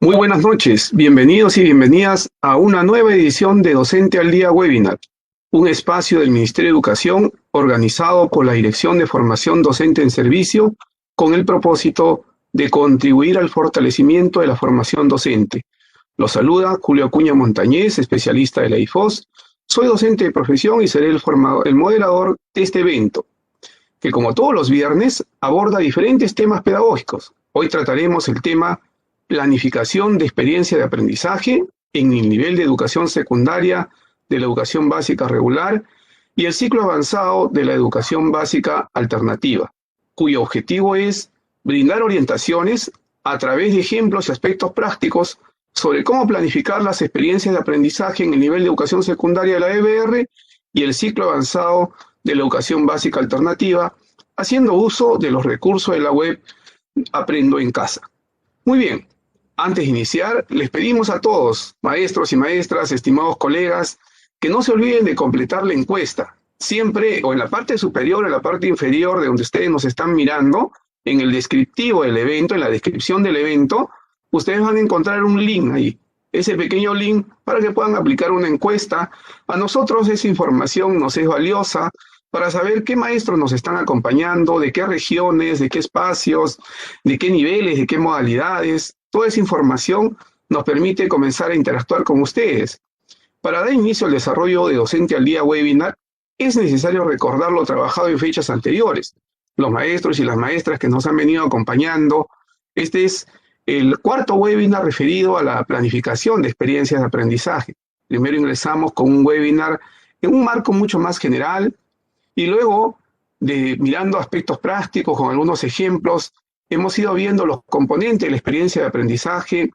Muy buenas noches, bienvenidos y bienvenidas a una nueva edición de Docente al Día Webinar, un espacio del Ministerio de Educación organizado por la Dirección de Formación Docente en Servicio con el propósito de contribuir al fortalecimiento de la formación docente. Los saluda Julio Acuña Montañez, especialista de la IFOS. Soy docente de profesión y seré el moderador de este evento, que como todos los viernes aborda diferentes temas pedagógicos. Hoy trataremos el tema planificación de experiencia de aprendizaje en el nivel de educación secundaria de la educación básica regular y el ciclo avanzado de la educación básica alternativa, cuyo objetivo es brindar orientaciones a través de ejemplos y aspectos prácticos sobre cómo planificar las experiencias de aprendizaje en el nivel de educación secundaria de la EBR y el ciclo avanzado de la educación básica alternativa, haciendo uso de los recursos de la web Aprendo en Casa. Muy bien, antes de iniciar, les pedimos a todos, maestros y maestras, estimados colegas, que no se olviden de completar la encuesta. Siempre, o en la parte superior o en la parte inferior de donde ustedes nos están mirando, en el descriptivo del evento, en la descripción del evento, ustedes van a encontrar un link ahí, ese pequeño link para que puedan aplicar una encuesta. A nosotros esa información nos es valiosa para saber qué maestros nos están acompañando, de qué regiones, de qué espacios, de qué niveles, de qué modalidades. Toda esa información nos permite comenzar a interactuar con ustedes. Para dar inicio al desarrollo de Docente al Día Webinar, es necesario recordar lo trabajado en fechas anteriores. Los maestros y las maestras que nos han venido acompañando, este es el cuarto webinar referido a la planificación de experiencias de aprendizaje. Primero ingresamos con un webinar en un marco mucho más general y luego, mirando aspectos prácticos con algunos ejemplos, hemos ido viendo los componentes de la experiencia de aprendizaje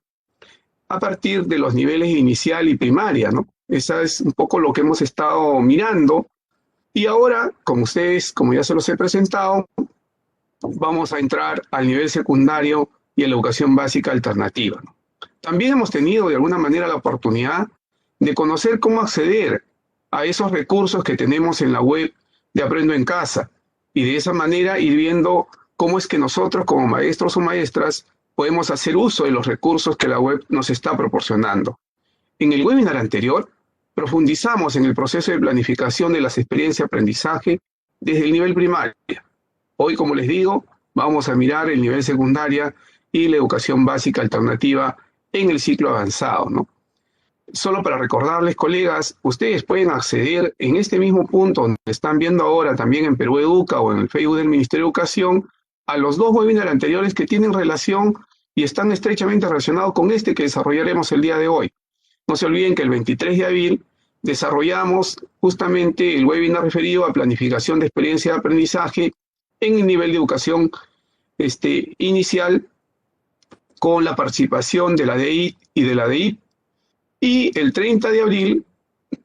a partir de los niveles inicial y primaria, ¿no? Esa es un poco lo que hemos estado mirando. Y ahora, como ustedes, como ya se los he presentado, vamos a entrar al nivel secundario y a la educación básica alternativa, ¿no? También hemos tenido de alguna manera la oportunidad de conocer cómo acceder a esos recursos que tenemos en la web de Aprendo en Casa y de esa manera ir viendo cómo es que nosotros como maestros o maestras podemos hacer uso de los recursos que la web nos está proporcionando. En el webinar anterior profundizamos en el proceso de planificación de las experiencias de aprendizaje desde el nivel primario. Hoy, como les digo, vamos a mirar el nivel secundaria y la educación básica alternativa en el ciclo avanzado, ¿no? Solo para recordarles, colegas, ustedes pueden acceder en este mismo punto donde están viendo ahora, también en Perú Educa o en el Facebook del Ministerio de Educación, a los dos webinars anteriores que tienen relación y están estrechamente relacionados con este que desarrollaremos el día de hoy. No se olviden que el 23 de abril desarrollamos justamente el webinar referido a planificación de experiencia de aprendizaje en el nivel de educación inicial con la participación de la DEIT y de la DEIP. Y el 30 de abril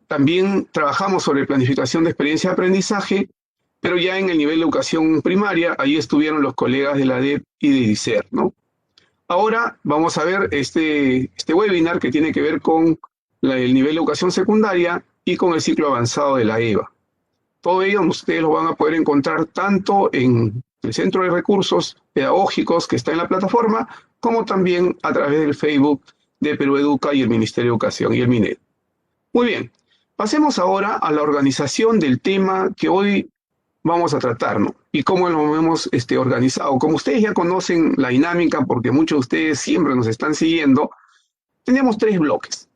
también trabajamos sobre planificación de experiencia de aprendizaje, pero ya en el nivel de educación primaria, ahí estuvieron los colegas de la DEP y de DICER, ¿no? Ahora vamos a ver este webinar que tiene que ver con el nivel de educación secundaria y con el ciclo avanzado de la EVA. Todo ello ustedes lo van a poder encontrar tanto en el Centro de Recursos Pedagógicos que está en la plataforma, como también a través del Facebook de Perú Educa y el Ministerio de Educación y el MINED. Muy bien, pasemos ahora a la organización del tema que hoy vamos a tratar, ¿no? Y cómo lo hemos organizado. Como ustedes ya conocen la dinámica, porque muchos de ustedes siempre nos están siguiendo, tenemos 3 bloques.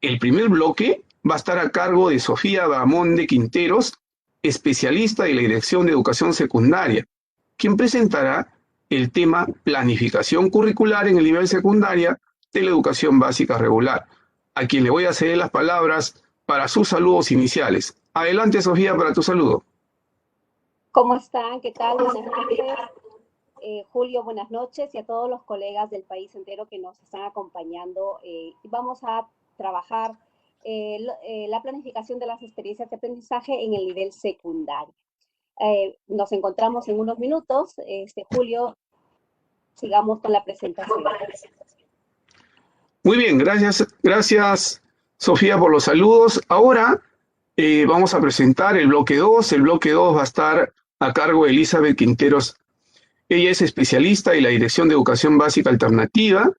El primer bloque va a estar a cargo de Sofía Bahamonde Quinteros, especialista de la Dirección de Educación Secundaria, quien presentará el tema planificación curricular en el nivel secundaria de la educación básica regular, a quien le voy a ceder las palabras para sus saludos iniciales. Adelante, Sofía, para tu saludo. ¿Cómo están? ¿Qué tal? Buenas noches. Julio, buenas noches, y a todos los colegas del país entero que nos están acompañando. Vamos a trabajar la planificación de las experiencias de aprendizaje en el nivel secundario. Nos encontramos en unos minutos. Julio, sigamos con la presentación. Muy bien, gracias Sofía por los saludos. Ahora vamos a presentar el bloque 2. El bloque 2 va a estar a cargo de Elizabeth Quinteros. Ella es especialista en la Dirección de Educación Básica Alternativa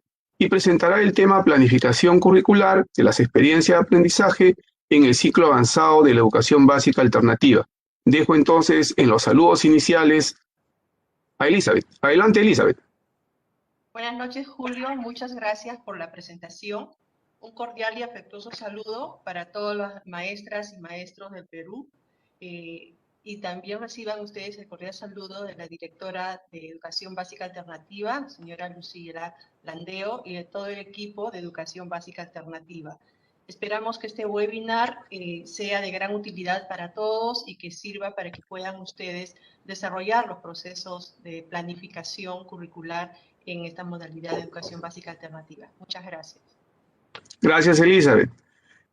y presentará el tema planificación curricular de las experiencias de aprendizaje en el ciclo avanzado de la educación básica alternativa. Dejo entonces en los saludos iniciales a Elizabeth. Adelante, Elizabeth. Buenas noches, Julio. Muchas gracias por la presentación. Un cordial y afectuoso saludo para todas las maestras y maestros del Perú. Y también reciban ustedes el cordial saludo de la directora de Educación Básica Alternativa, señora Lucila Landeo, y de todo el equipo de Educación Básica Alternativa. Esperamos que este webinar sea de gran utilidad para todos y que sirva para que puedan ustedes desarrollar los procesos de planificación curricular en esta modalidad de Educación Básica Alternativa. Muchas gracias. Gracias, Elizabeth.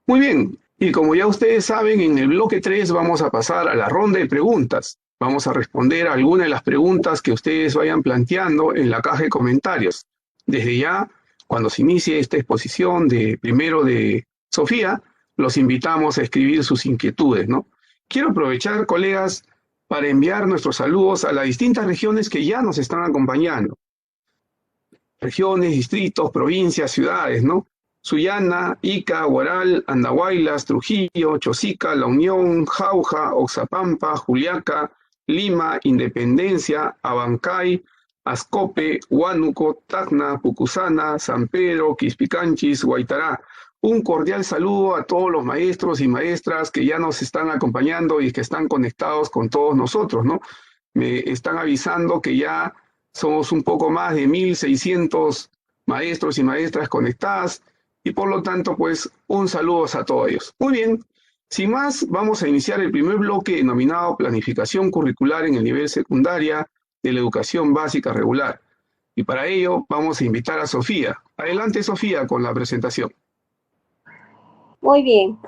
Muy bien, y como ya ustedes saben, en el bloque 3 vamos a pasar a la ronda de preguntas. Vamos a responder a algunas de las preguntas que ustedes vayan planteando en la caja de comentarios. Desde ya, cuando se inicie esta exposición primero de Sofía, los invitamos a escribir sus inquietudes, ¿no? Quiero aprovechar, colegas, para enviar nuestros saludos a las distintas regiones que ya nos están acompañando. Regiones, distritos, provincias, ciudades, ¿no? Sullana, Ica, Huaral, Andahuaylas, Trujillo, Chosica, La Unión, Jauja, Oxapampa, Juliaca, Lima, Independencia, Abancay, Ascope, Huánuco, Tacna, Pucusana, San Pedro, Quispicanchis, Guaitará. Un cordial saludo a todos los maestros y maestras que ya nos están acompañando y que están conectados con todos nosotros, ¿no? Me están avisando que ya somos un poco más de 1.600 maestros y maestras conectadas y por lo tanto, pues, un saludo a todos ellos. Muy bien, sin más, vamos a iniciar el primer bloque denominado Planificación Curricular en el nivel secundaria de la educación básica regular. Y para ello vamos a invitar a Sofía. Adelante, Sofía, con la presentación. Muy bien.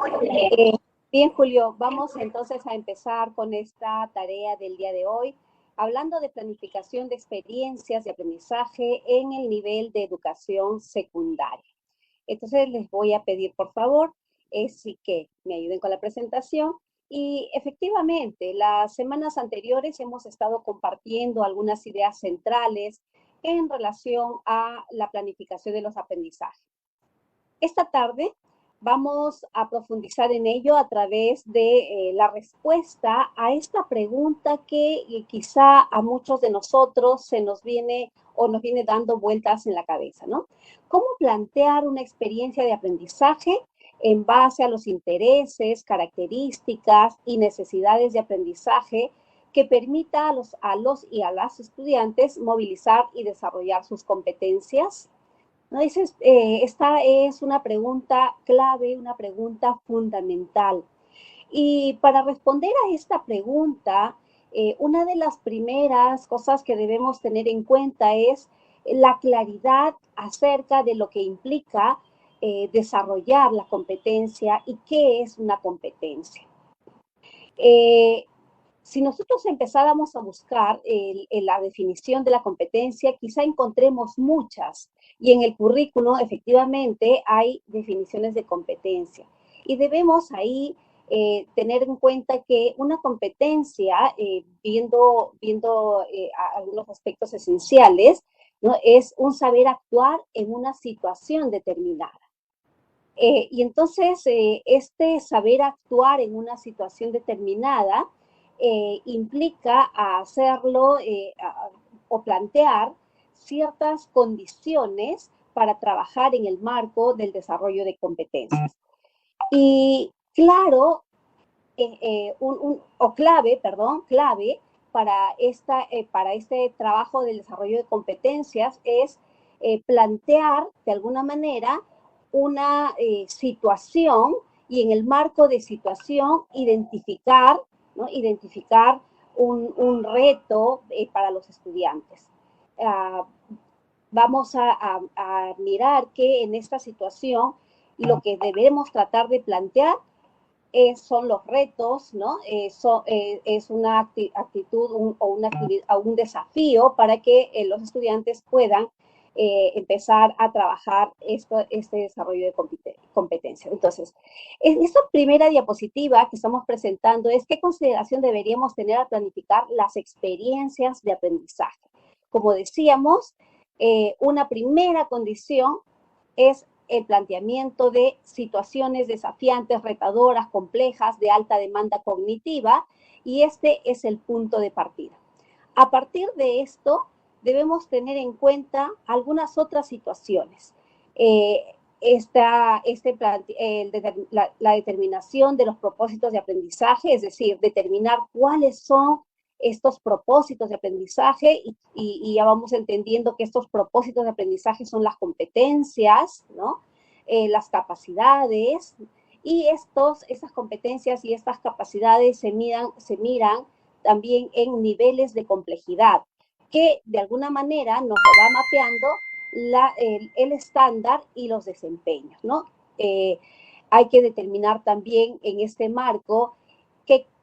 Bien, Julio, vamos entonces a empezar con esta tarea del día de hoy, hablando de planificación de experiencias de aprendizaje en el nivel de educación secundaria. Entonces les voy a pedir, por favor, sí que me ayuden con la presentación. Y efectivamente, las semanas anteriores hemos estado compartiendo algunas ideas centrales en relación a la planificación de los aprendizajes. Esta tarde vamos a profundizar en ello a través de la respuesta a esta pregunta que quizá a muchos de nosotros nos viene dando vueltas en la cabeza, ¿no? ¿Cómo plantear una experiencia de aprendizaje en base a los intereses, características y necesidades de aprendizaje que permita a los y a las estudiantes movilizar y desarrollar sus competencias? ¿No? Esta es una pregunta clave, una pregunta fundamental. Y para responder a esta pregunta, una de las primeras cosas que debemos tener en cuenta es la claridad acerca de lo que implica desarrollar la competencia y qué es una competencia. Si nosotros empezáramos a buscar la definición de la competencia, quizá encontremos muchas. Y en el currículo, efectivamente, hay definiciones de competencia. Y debemos ahí tener en cuenta que una competencia, viendo algunos aspectos esenciales, ¿no? Es un saber actuar en una situación determinada. Y entonces, este saber actuar en una situación determinada implica hacerlo o plantear ciertas condiciones para trabajar en el marco del desarrollo de competencias. Y claro, clave para este trabajo del desarrollo de competencias es plantear de alguna manera una situación y en el marco de situación identificar, ¿no? Identificar un reto para los estudiantes. Vamos a mirar que en esta situación lo que debemos tratar de plantear son los retos, ¿no? Es una actitud o un desafío para que los estudiantes puedan empezar a trabajar este desarrollo de competencia. Entonces, en esta primera diapositiva que estamos presentando es qué consideración deberíamos tener al planificar las experiencias de aprendizaje. Como decíamos, una primera condición es el planteamiento de situaciones desafiantes, retadoras, complejas, de alta demanda cognitiva, y este es el punto de partida. A partir de esto, debemos tener en cuenta algunas otras situaciones. La determinación de los propósitos de aprendizaje, es decir, determinar cuáles son estos propósitos de aprendizaje y ya vamos entendiendo que estos propósitos de aprendizaje son las competencias, ¿no? Las capacidades, y estas competencias y estas capacidades se miran también en niveles de complejidad, que de alguna manera nos lo va mapeando el estándar y los desempeños, ¿no? Hay que determinar también en este marco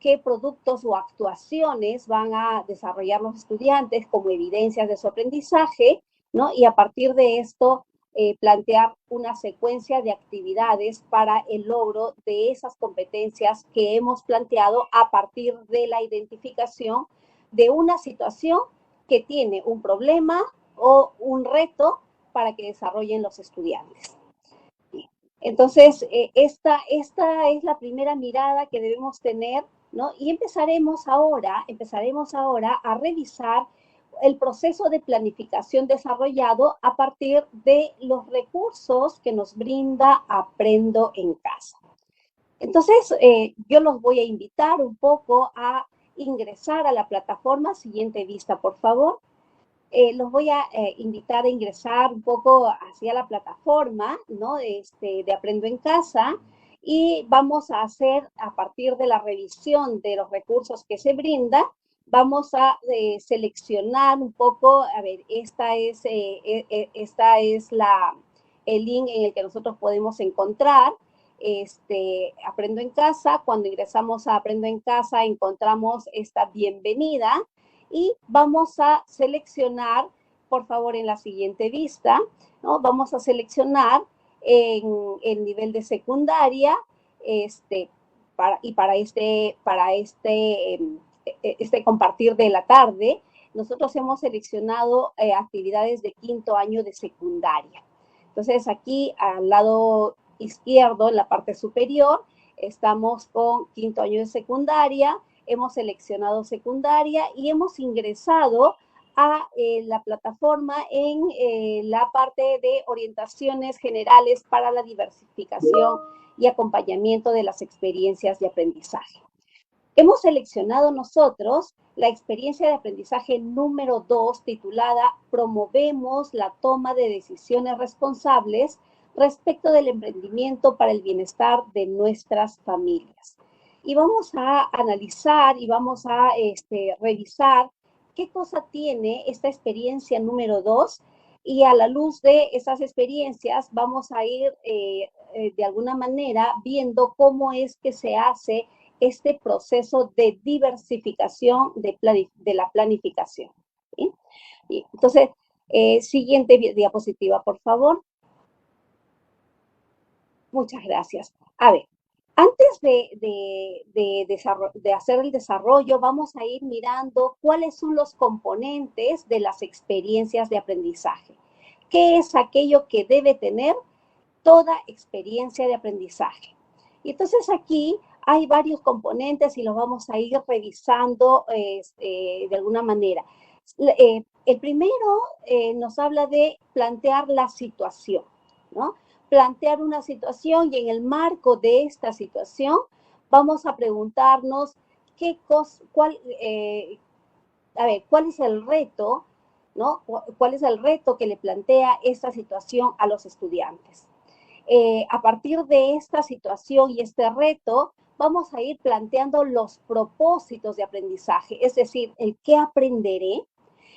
qué productos o actuaciones van a desarrollar los estudiantes como evidencias de su aprendizaje, ¿no? Y a partir de esto, plantear una secuencia de actividades para el logro de esas competencias que hemos planteado a partir de la identificación de una situación que tiene un problema o un reto para que desarrollen los estudiantes. Entonces, esta es la primera mirada que debemos tener, ¿no? Y empezaremos ahora a revisar el proceso de planificación desarrollado a partir de los recursos que nos brinda Aprendo en Casa. Entonces, yo los voy a invitar un poco a ingresar a la plataforma. Siguiente vista, por favor. Los voy a invitar a ingresar un poco hacia la plataforma, ¿no? De Aprendo en Casa, y vamos a hacer, a partir de la revisión de los recursos que se brinda, vamos a seleccionar un poco, a ver, esta es el link en el que nosotros podemos encontrar Aprendo en Casa. Cuando ingresamos a Aprendo en Casa, encontramos esta bienvenida, y vamos a seleccionar, por favor, en la siguiente vista, ¿no? Vamos a seleccionar en el nivel de secundaria, para este compartir de la tarde, nosotros hemos seleccionado actividades de quinto año de secundaria. Entonces, aquí al lado izquierdo, en la parte superior, estamos con quinto año de secundaria. Hemos seleccionado secundaria y hemos ingresado a la plataforma en la parte de orientaciones generales para la diversificación y acompañamiento de las experiencias de aprendizaje. Hemos seleccionado nosotros la experiencia de aprendizaje número 2, titulada Promovemos la toma de decisiones responsables respecto del emprendimiento para el bienestar de nuestras familias. Y vamos a analizar y vamos a revisar qué cosa tiene esta experiencia número 2, y a la luz de esas experiencias vamos a ir de alguna manera viendo cómo es que se hace este proceso de diversificación de la planificación. ¿Sí? Y entonces, siguiente diapositiva, por favor. Muchas gracias. A ver, antes de hacer el desarrollo, vamos a ir mirando cuáles son los componentes de las experiencias de aprendizaje. ¿Qué es aquello que debe tener toda experiencia de aprendizaje? Y entonces aquí hay varios componentes y los vamos a ir revisando de alguna manera. El primero nos habla de plantear la situación, ¿no? Plantear una situación, y en el marco de esta situación vamos a preguntarnos cuál es el reto, ¿no? ¿Cuál es el reto que le plantea esta situación a los estudiantes? A partir de esta situación y este reto, vamos a ir planteando los propósitos de aprendizaje, es decir, el qué aprenderé,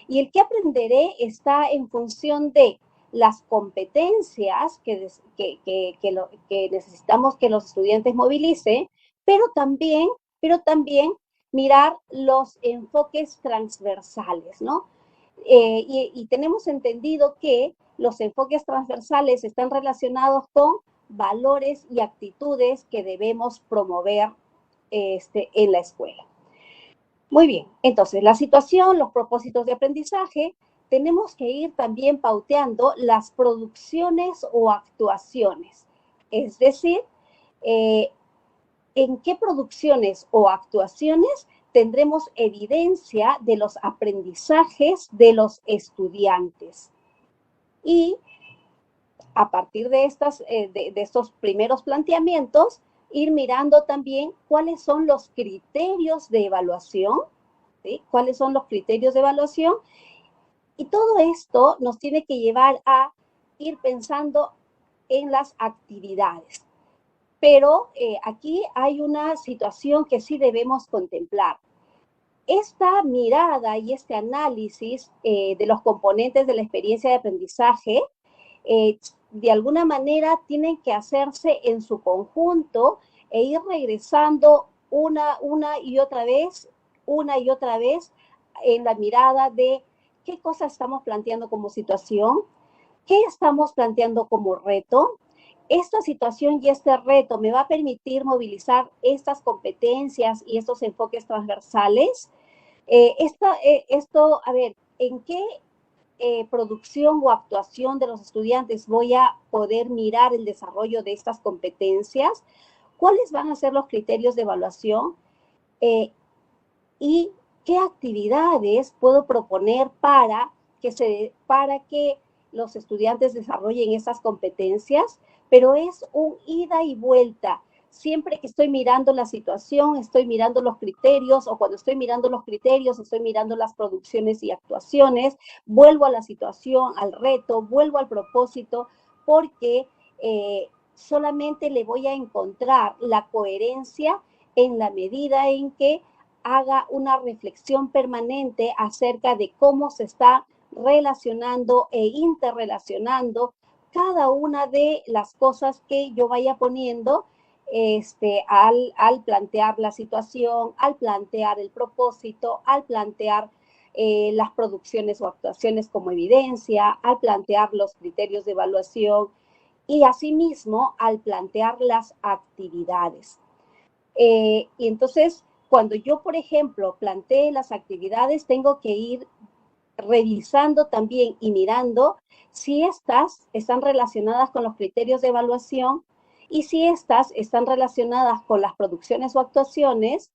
y el qué aprenderé está en función de las competencias que necesitamos que los estudiantes movilicen, pero también mirar los enfoques transversales, ¿no? Y tenemos entendido que los enfoques transversales están relacionados con valores y actitudes que debemos promover en la escuela. Muy bien, entonces la situación, los propósitos de aprendizaje, tenemos que ir también pauteando las producciones o actuaciones. Es decir, en qué producciones o actuaciones tendremos evidencia de los aprendizajes de los estudiantes. Y a partir de estos primeros planteamientos, ir mirando también cuáles son los criterios de evaluación, ¿sí? Cuáles son los criterios de evaluación. Y todo esto nos tiene que llevar a ir pensando en las actividades. Pero aquí hay una situación que sí debemos contemplar. Esta mirada y este análisis de los componentes de la experiencia de aprendizaje, de alguna manera tienen que hacerse en su conjunto e ir regresando una y otra vez en la mirada de qué cosa estamos planteando como situación, qué estamos planteando como reto. Esta situación y este reto me va a permitir movilizar estas competencias y estos enfoques transversales. A ver, ¿en qué producción o actuación de los estudiantes voy a poder mirar el desarrollo de estas competencias? ¿Cuáles van a ser los criterios de evaluación? ¿Y qué actividades puedo proponer para que los estudiantes desarrollen esas competencias? Pero es un ida y vuelta. Siempre que estoy mirando la situación, estoy mirando los criterios, o cuando estoy mirando los criterios, estoy mirando las producciones y actuaciones, vuelvo a la situación, al reto, vuelvo al propósito, porque solamente le voy a encontrar la coherencia en la medida en que haga una reflexión permanente acerca de cómo se está relacionando e interrelacionando cada una de las cosas que yo vaya poniendo al plantear la situación, al plantear el propósito, al plantear las producciones o actuaciones como evidencia, al plantear los criterios de evaluación y asimismo al plantear las actividades. Y entonces, cuando yo, por ejemplo, plantee las actividades, tengo que ir revisando también y mirando si estas están relacionadas con los criterios de evaluación y si estas están relacionadas con las producciones o actuaciones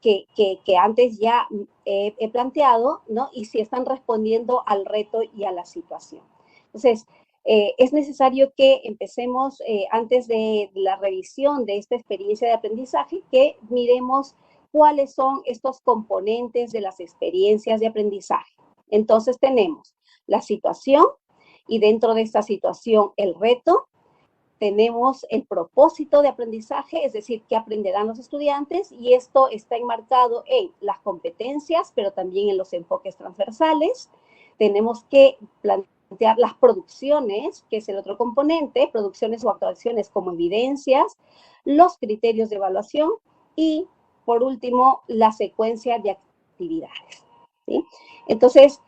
que antes ya he planteado, ¿no? Y si están respondiendo al reto y a la situación. Entonces, es necesario que empecemos, antes de la revisión de esta experiencia de aprendizaje, que miremos cuáles son estos componentes de las experiencias de aprendizaje. Entonces tenemos la situación y dentro de esta situación el reto, tenemos el propósito de aprendizaje, es decir, qué aprenderán los estudiantes, y esto está enmarcado en las competencias, pero también en los enfoques transversales. Tenemos que plantear las producciones, que es el otro componente, producciones o actuaciones como evidencias, los criterios de evaluación y, por último, la secuencia de actividades, ¿sí? Entonces,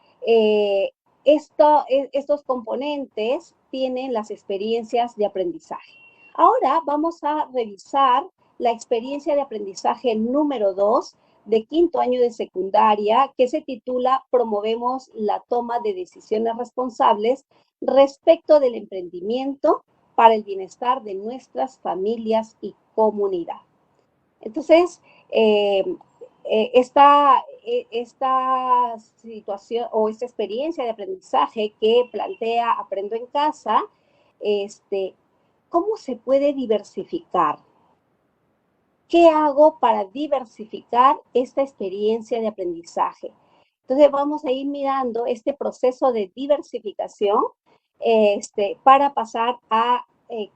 estos componentes tienen las experiencias de aprendizaje. Ahora vamos a revisar la experiencia de aprendizaje número 2 de quinto año de secundaria, que se titula Promovemos la toma de decisiones responsables respecto del emprendimiento para el bienestar de nuestras familias y comunidad. Entonces, esta situación o esta experiencia de aprendizaje que plantea Aprendo en Casa, ¿cómo se puede diversificar? ¿Qué hago para diversificar esta experiencia de aprendizaje? Entonces vamos a ir mirando este proceso de diversificación para pasar a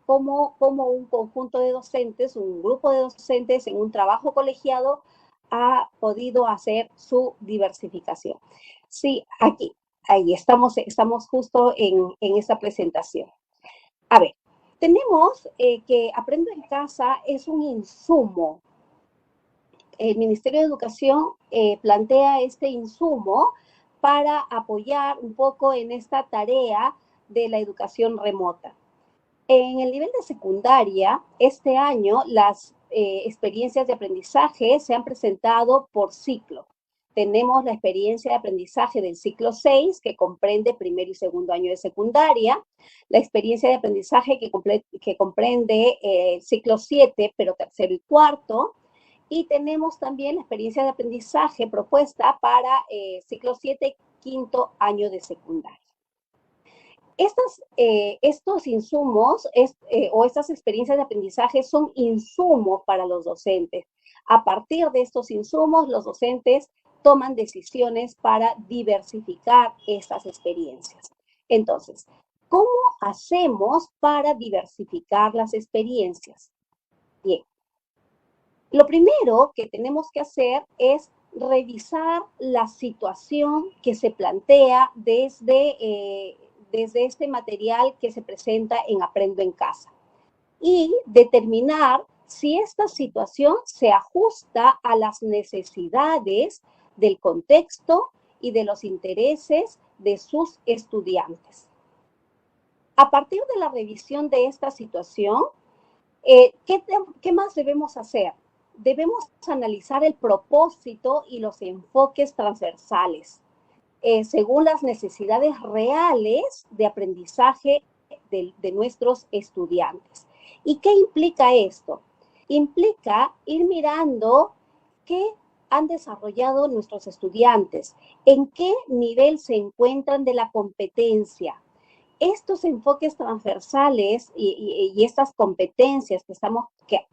cómo un conjunto de docentes, un grupo de docentes en un trabajo colegiado ha podido hacer su diversificación. Sí, ahí estamos justo en esta presentación. A ver, tenemos que Aprendo en Casa es un insumo. El Ministerio de Educación plantea este insumo para apoyar un poco en esta tarea de la educación remota. En el nivel de secundaria, este año las experiencias de aprendizaje se han presentado por ciclo. tenemos la experiencia de aprendizaje del ciclo 6, que comprende primero y segundo año de secundaria, la experiencia de aprendizaje que comprende el ciclo 7, pero tercero y cuarto, y tenemos también la experiencia de aprendizaje propuesta para ciclo 7, quinto año de secundaria. Estos insumos o estas experiencias de aprendizaje son insumos para los docentes. A partir de estos insumos, los docentes toman decisiones para diversificar estas experiencias. Entonces, ¿cómo hacemos para diversificar las experiencias? Bien, lo primero que tenemos que hacer es revisar la situación que se plantea desde este material que se presenta en Aprendo en Casa y determinar si esta situación se ajusta a las necesidades del contexto y de los intereses de sus estudiantes. A partir de la revisión de esta situación, ¿qué más debemos hacer? Debemos analizar el propósito y los enfoques transversales según las necesidades reales de aprendizaje de nuestros estudiantes. ¿Y qué implica esto? Implica ir mirando qué han desarrollado nuestros estudiantes, en qué nivel se encuentran de la competencia. Estos enfoques transversales y estas competencias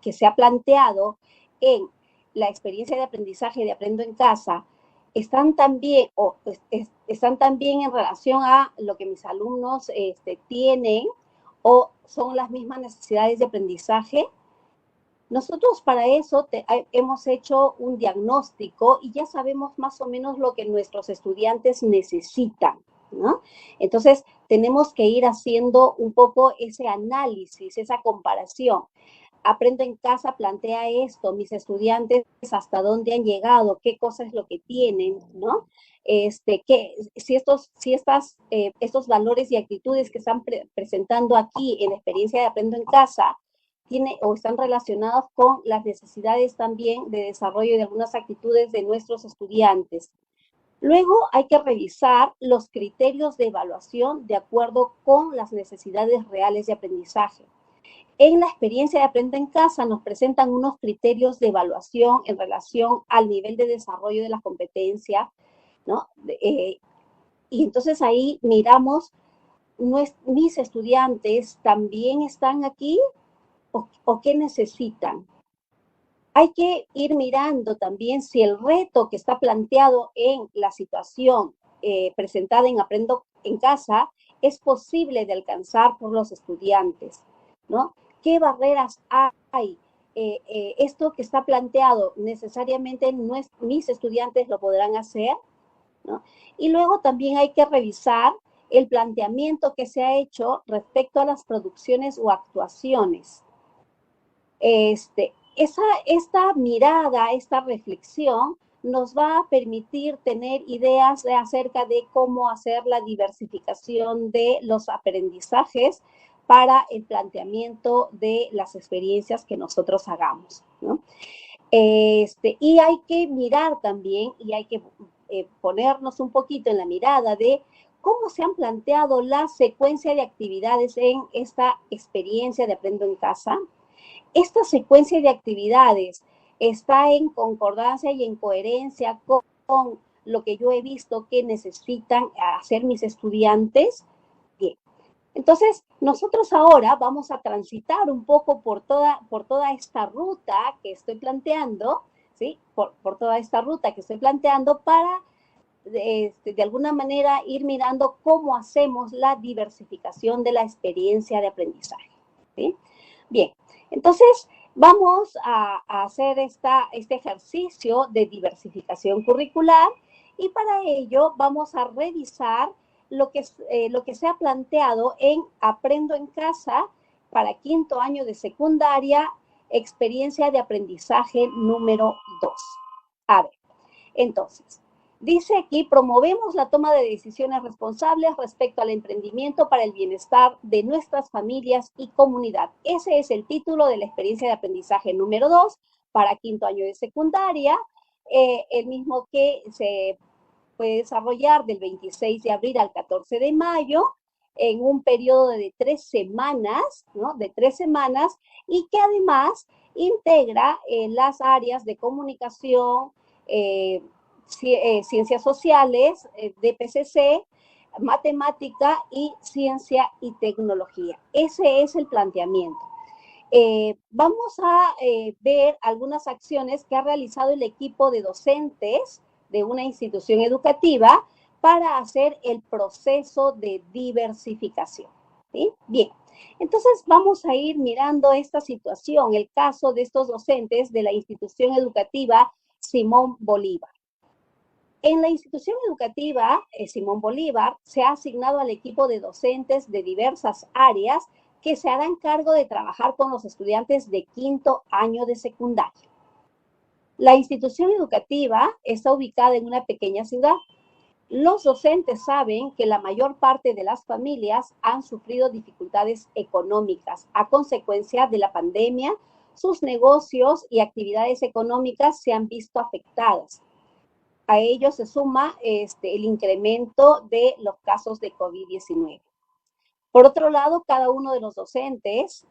que se ha planteado en la experiencia de aprendizaje de Aprendo en Casa están también en relación a lo que mis alumnos tienen o son las mismas necesidades de aprendizaje. Nosotros para eso hemos hecho un diagnóstico y ya sabemos más o menos lo que nuestros estudiantes necesitan, ¿no? Entonces, tenemos que ir haciendo un poco ese análisis, esa comparación. Aprendo en Casa plantea esto, mis estudiantes hasta dónde han llegado, qué cosa es lo que tienen, ¿no? Si estos valores y actitudes que están presentando aquí en la experiencia de Aprendo en Casa están relacionados con las necesidades también de desarrollo de algunas actitudes de nuestros estudiantes. Luego hay que revisar los criterios de evaluación de acuerdo con las necesidades reales de aprendizaje. En la experiencia de Aprendo en Casa nos presentan unos criterios de evaluación en relación al nivel de desarrollo de la competencia, ¿no? Y entonces ahí miramos, mis estudiantes también están aquí o qué necesitan. Hay que ir mirando también si el reto que está planteado en la situación presentada en Aprendo en Casa es posible de alcanzar por los estudiantes, ¿no? ¿Qué barreras hay? Esto que está planteado necesariamente mis estudiantes lo podrán hacer, ¿no? Y luego también hay que revisar el planteamiento que se ha hecho respecto a las producciones o actuaciones. Esta mirada, esta reflexión nos va a permitir tener ideas acerca de cómo hacer la diversificación de los aprendizajes para el planteamiento de las experiencias que nosotros hagamos, ¿no? Y hay que mirar también, y hay que ponernos un poquito en la mirada de cómo se han planteado la secuencia de actividades en esta experiencia de Aprendo en Casa. Esta secuencia de actividades está en concordancia y en coherencia con lo que yo he visto que necesitan hacer mis estudiantes. Bien. Entonces, nosotros ahora vamos a transitar un poco por toda esta ruta que estoy planteando, ¿sí? Por toda esta ruta que estoy planteando para, de alguna manera, ir mirando cómo hacemos la diversificación de la experiencia de aprendizaje, ¿sí? Bien, entonces vamos a hacer este ejercicio de diversificación curricular y para ello vamos a revisar lo que se ha planteado en Aprendo en Casa para quinto año de secundaria, experiencia de aprendizaje número 2. A ver, entonces, dice aquí, promovemos la toma de decisiones responsables respecto al emprendimiento para el bienestar de nuestras familias y comunidad. Ese es el título de la experiencia de aprendizaje número 2 para quinto año de secundaria. el mismo que se puede desarrollar del 26 de abril al 14 de mayo, en un periodo de 3 semanas, ¿no? De 3 semanas, y que además integra las áreas de comunicación, ciencias sociales, DPCC, matemática y ciencia y tecnología. Ese es el planteamiento. Vamos a ver algunas acciones que ha realizado el equipo de docentes de una institución educativa para hacer el proceso de diversificación. ¿Sí? Bien, entonces vamos a ir mirando esta situación, el caso de estos docentes de la institución educativa Simón Bolívar. En la institución educativa Simón Bolívar se ha asignado al equipo de docentes de diversas áreas que se harán cargo de trabajar con los estudiantes de quinto año de secundaria. La institución educativa está ubicada en una pequeña ciudad. Los docentes saben que la mayor parte de las familias han sufrido dificultades económicas a consecuencia de la pandemia. Sus negocios y actividades económicas se han visto afectadas. A ello se suma el incremento de los casos de COVID-19. Por otro lado, cada uno de los docentes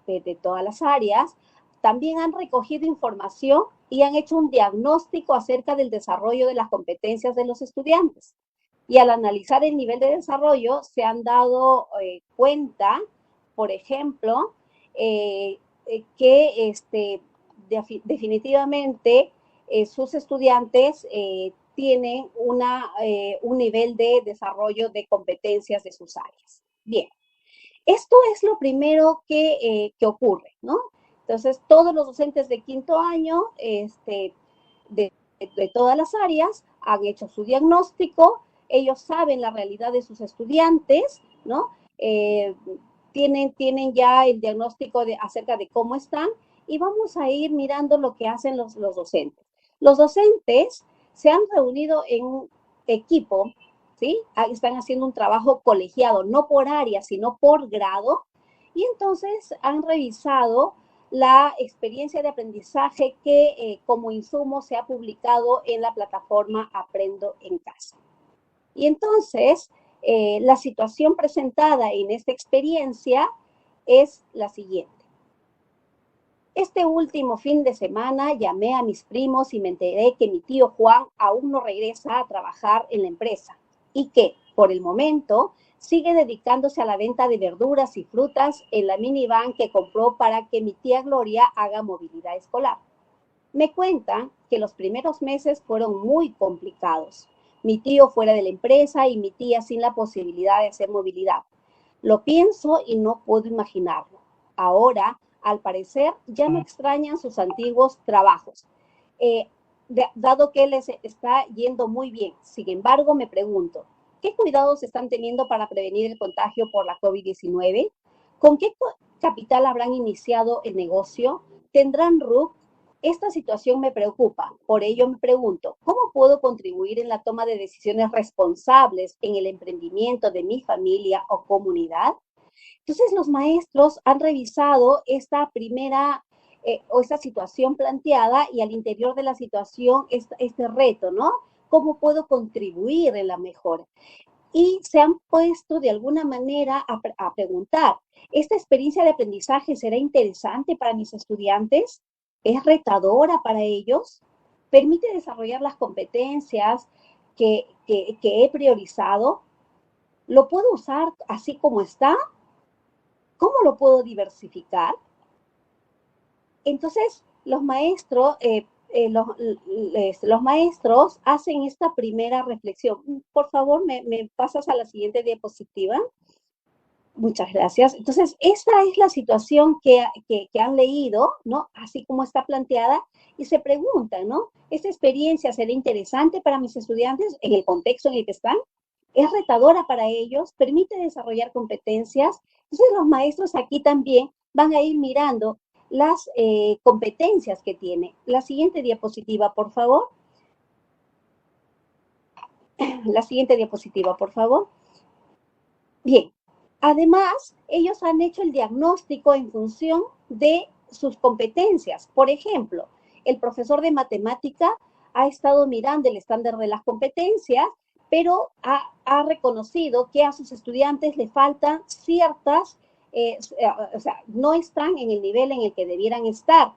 de todas las áreas también han recogido información y han hecho un diagnóstico acerca del desarrollo de las competencias de los estudiantes. Y al analizar el nivel de desarrollo, se han dado cuenta, por ejemplo, que definitivamente sus estudiantes tienen un nivel de desarrollo de competencias de sus áreas. Bien, esto es lo primero que ocurre, ¿no? Entonces, todos los docentes de quinto año de todas las áreas han hecho su diagnóstico, ellos saben la realidad de sus estudiantes, ¿no? Tienen ya el diagnóstico acerca de cómo están y vamos a ir mirando lo que hacen los docentes. Los docentes se han reunido en un equipo, ¿sí? Están haciendo un trabajo colegiado, no por área, sino por grado, y entonces han revisado la experiencia de aprendizaje que como insumo se ha publicado en la plataforma Aprendo en Casa. Y entonces, la situación presentada en esta experiencia es la siguiente. Este último fin de semana llamé a mis primos y me enteré que mi tío Juan aún no regresa a trabajar en la empresa y que, por el momento, sigue dedicándose a la venta de verduras y frutas en la minivan que compró para que mi tía Gloria haga movilidad escolar. Me cuentan que los primeros meses fueron muy complicados. Mi tío fuera de la empresa y mi tía sin la posibilidad de hacer movilidad. Lo pienso y no puedo imaginarlo. Ahora, al parecer, ya no extrañan sus antiguos trabajos, dado que les está yendo muy bien. Sin embargo, me pregunto, ¿qué cuidados están teniendo para prevenir el contagio por la COVID-19? ¿Con qué capital habrán iniciado el negocio? ¿Tendrán RUC? Esta situación me preocupa. Por ello me pregunto, ¿cómo puedo contribuir en la toma de decisiones responsables en el emprendimiento de mi familia o comunidad? Entonces, los maestros han revisado esta primera o esta situación planteada y al interior de la situación este reto, ¿no? ¿Cómo puedo contribuir en la mejora? Y se han puesto de alguna manera a preguntar, ¿esta experiencia de aprendizaje será interesante para mis estudiantes? ¿Es retadora para ellos? ¿Permite desarrollar las competencias que he priorizado? ¿Lo puedo usar así como está? ¿Cómo lo puedo diversificar? Entonces, los maestros hacen esta primera reflexión. Por favor, ¿me pasas a la siguiente diapositiva? Muchas gracias. Entonces, esta es la situación que han leído, ¿no? Así como está planteada, y se preguntan, ¿no? ¿Esta experiencia será interesante para mis estudiantes en el contexto en el que están? ¿Es retadora para ellos? ¿Permite desarrollar competencias? Entonces, los maestros aquí también van a ir mirando las competencias que tiene. La siguiente diapositiva, por favor. La siguiente diapositiva, por favor. Bien. Además, ellos han hecho el diagnóstico en función de sus competencias. Por ejemplo, el profesor de matemática ha estado mirando el estándar de las competencias, pero ha reconocido que a sus estudiantes le faltan ciertas, o sea, no están en el nivel en el que debieran estar.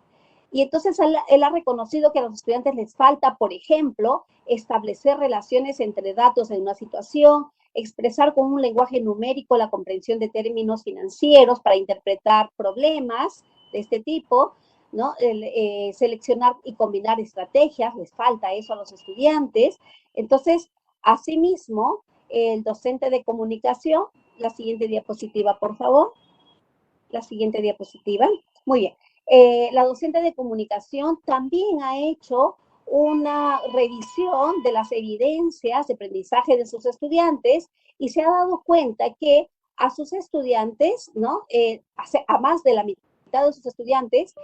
Y entonces él ha reconocido que a los estudiantes les falta, por ejemplo, establecer relaciones entre datos en una situación, expresar con un lenguaje numérico la comprensión de términos financieros para interpretar problemas de este tipo, ¿no? Seleccionar y combinar estrategias, les falta eso a los estudiantes. Entonces, asimismo, el docente de comunicación, la siguiente diapositiva, por favor. La siguiente diapositiva. Muy bien. La docente de comunicación también ha hecho una revisión de las evidencias de aprendizaje de sus estudiantes y se ha dado cuenta que a sus estudiantes, ¿no? A más de la mitad de sus estudiantes,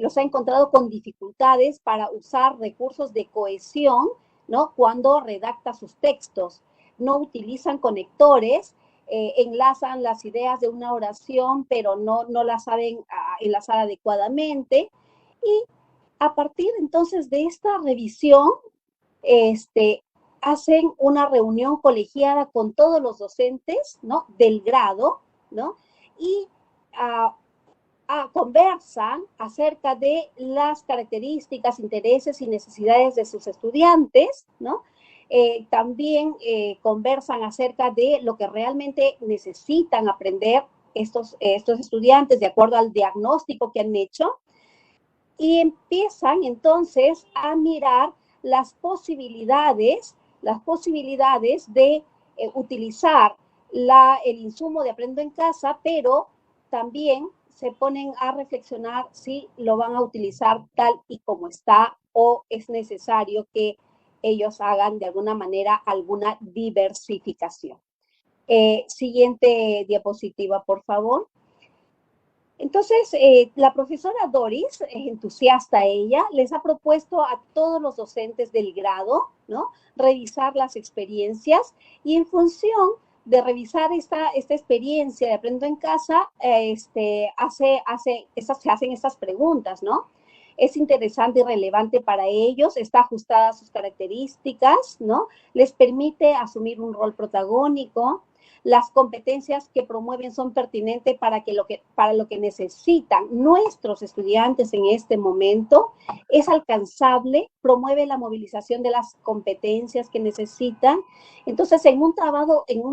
los ha encontrado con dificultades para usar recursos de cohesión, ¿no? Cuando redacta sus textos. No utilizan conectores, enlazan las ideas de una oración, pero no las saben enlazar adecuadamente. Y a partir entonces de esta revisión, hacen una reunión colegiada con todos los docentes, ¿no? Del grado, ¿no? Y conversan acerca de las características, intereses y necesidades de sus estudiantes, ¿no? También conversan acerca de lo que realmente necesitan aprender estos estudiantes de acuerdo al diagnóstico que han hecho, y empiezan entonces a mirar las posibilidades de utilizar el insumo de Aprendo en Casa, pero también se ponen a reflexionar si lo van a utilizar tal y como está o es necesario que ellos hagan de alguna manera alguna diversificación. Siguiente diapositiva, por favor. Entonces, la profesora Doris, entusiasta ella, les ha propuesto a todos los docentes del grado, ¿no? Revisar las experiencias y en función de revisar esta experiencia de Aprendo en Casa, se hacen estas preguntas, ¿no? Es interesante y relevante para ellos, está ajustada a sus características, ¿no? Les permite asumir un rol protagónico. Las competencias que promueven son pertinentes para lo que necesitan nuestros estudiantes en este momento. Es alcanzable, promueve la movilización de las competencias que necesitan. Entonces, en un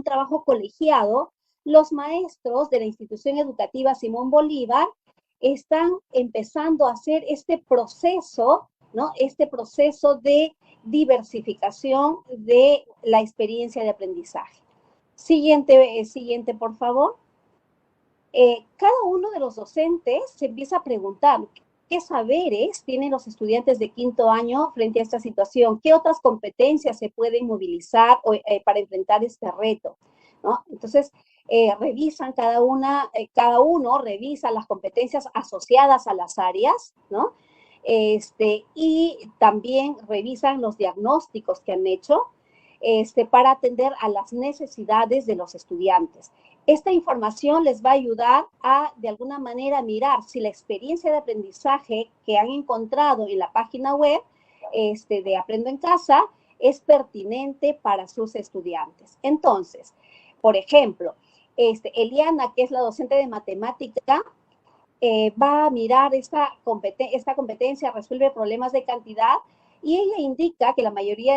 trabajo colegiado, los maestros de la institución educativa Simón Bolívar están empezando a hacer este proceso, ¿no? Este proceso de diversificación de la experiencia de aprendizaje. Siguiente, por favor. Cada uno de los docentes se empieza a preguntar qué saberes tienen los estudiantes de quinto año frente a esta situación, qué otras competencias se pueden movilizar para enfrentar este reto, ¿no? Entonces, revisan cada uno revisa las competencias asociadas a las áreas, ¿no? Y también revisan los diagnósticos que han hecho, para atender a las necesidades de los estudiantes. Esta información les va a ayudar a, de alguna manera, mirar si la experiencia de aprendizaje que han encontrado en la página web de Aprendo en Casa es pertinente para sus estudiantes. Entonces, por ejemplo, Eliana, que es la docente de matemática, va a mirar esta competencia, resuelve problemas de cantidad, y ella indica que a la mayoría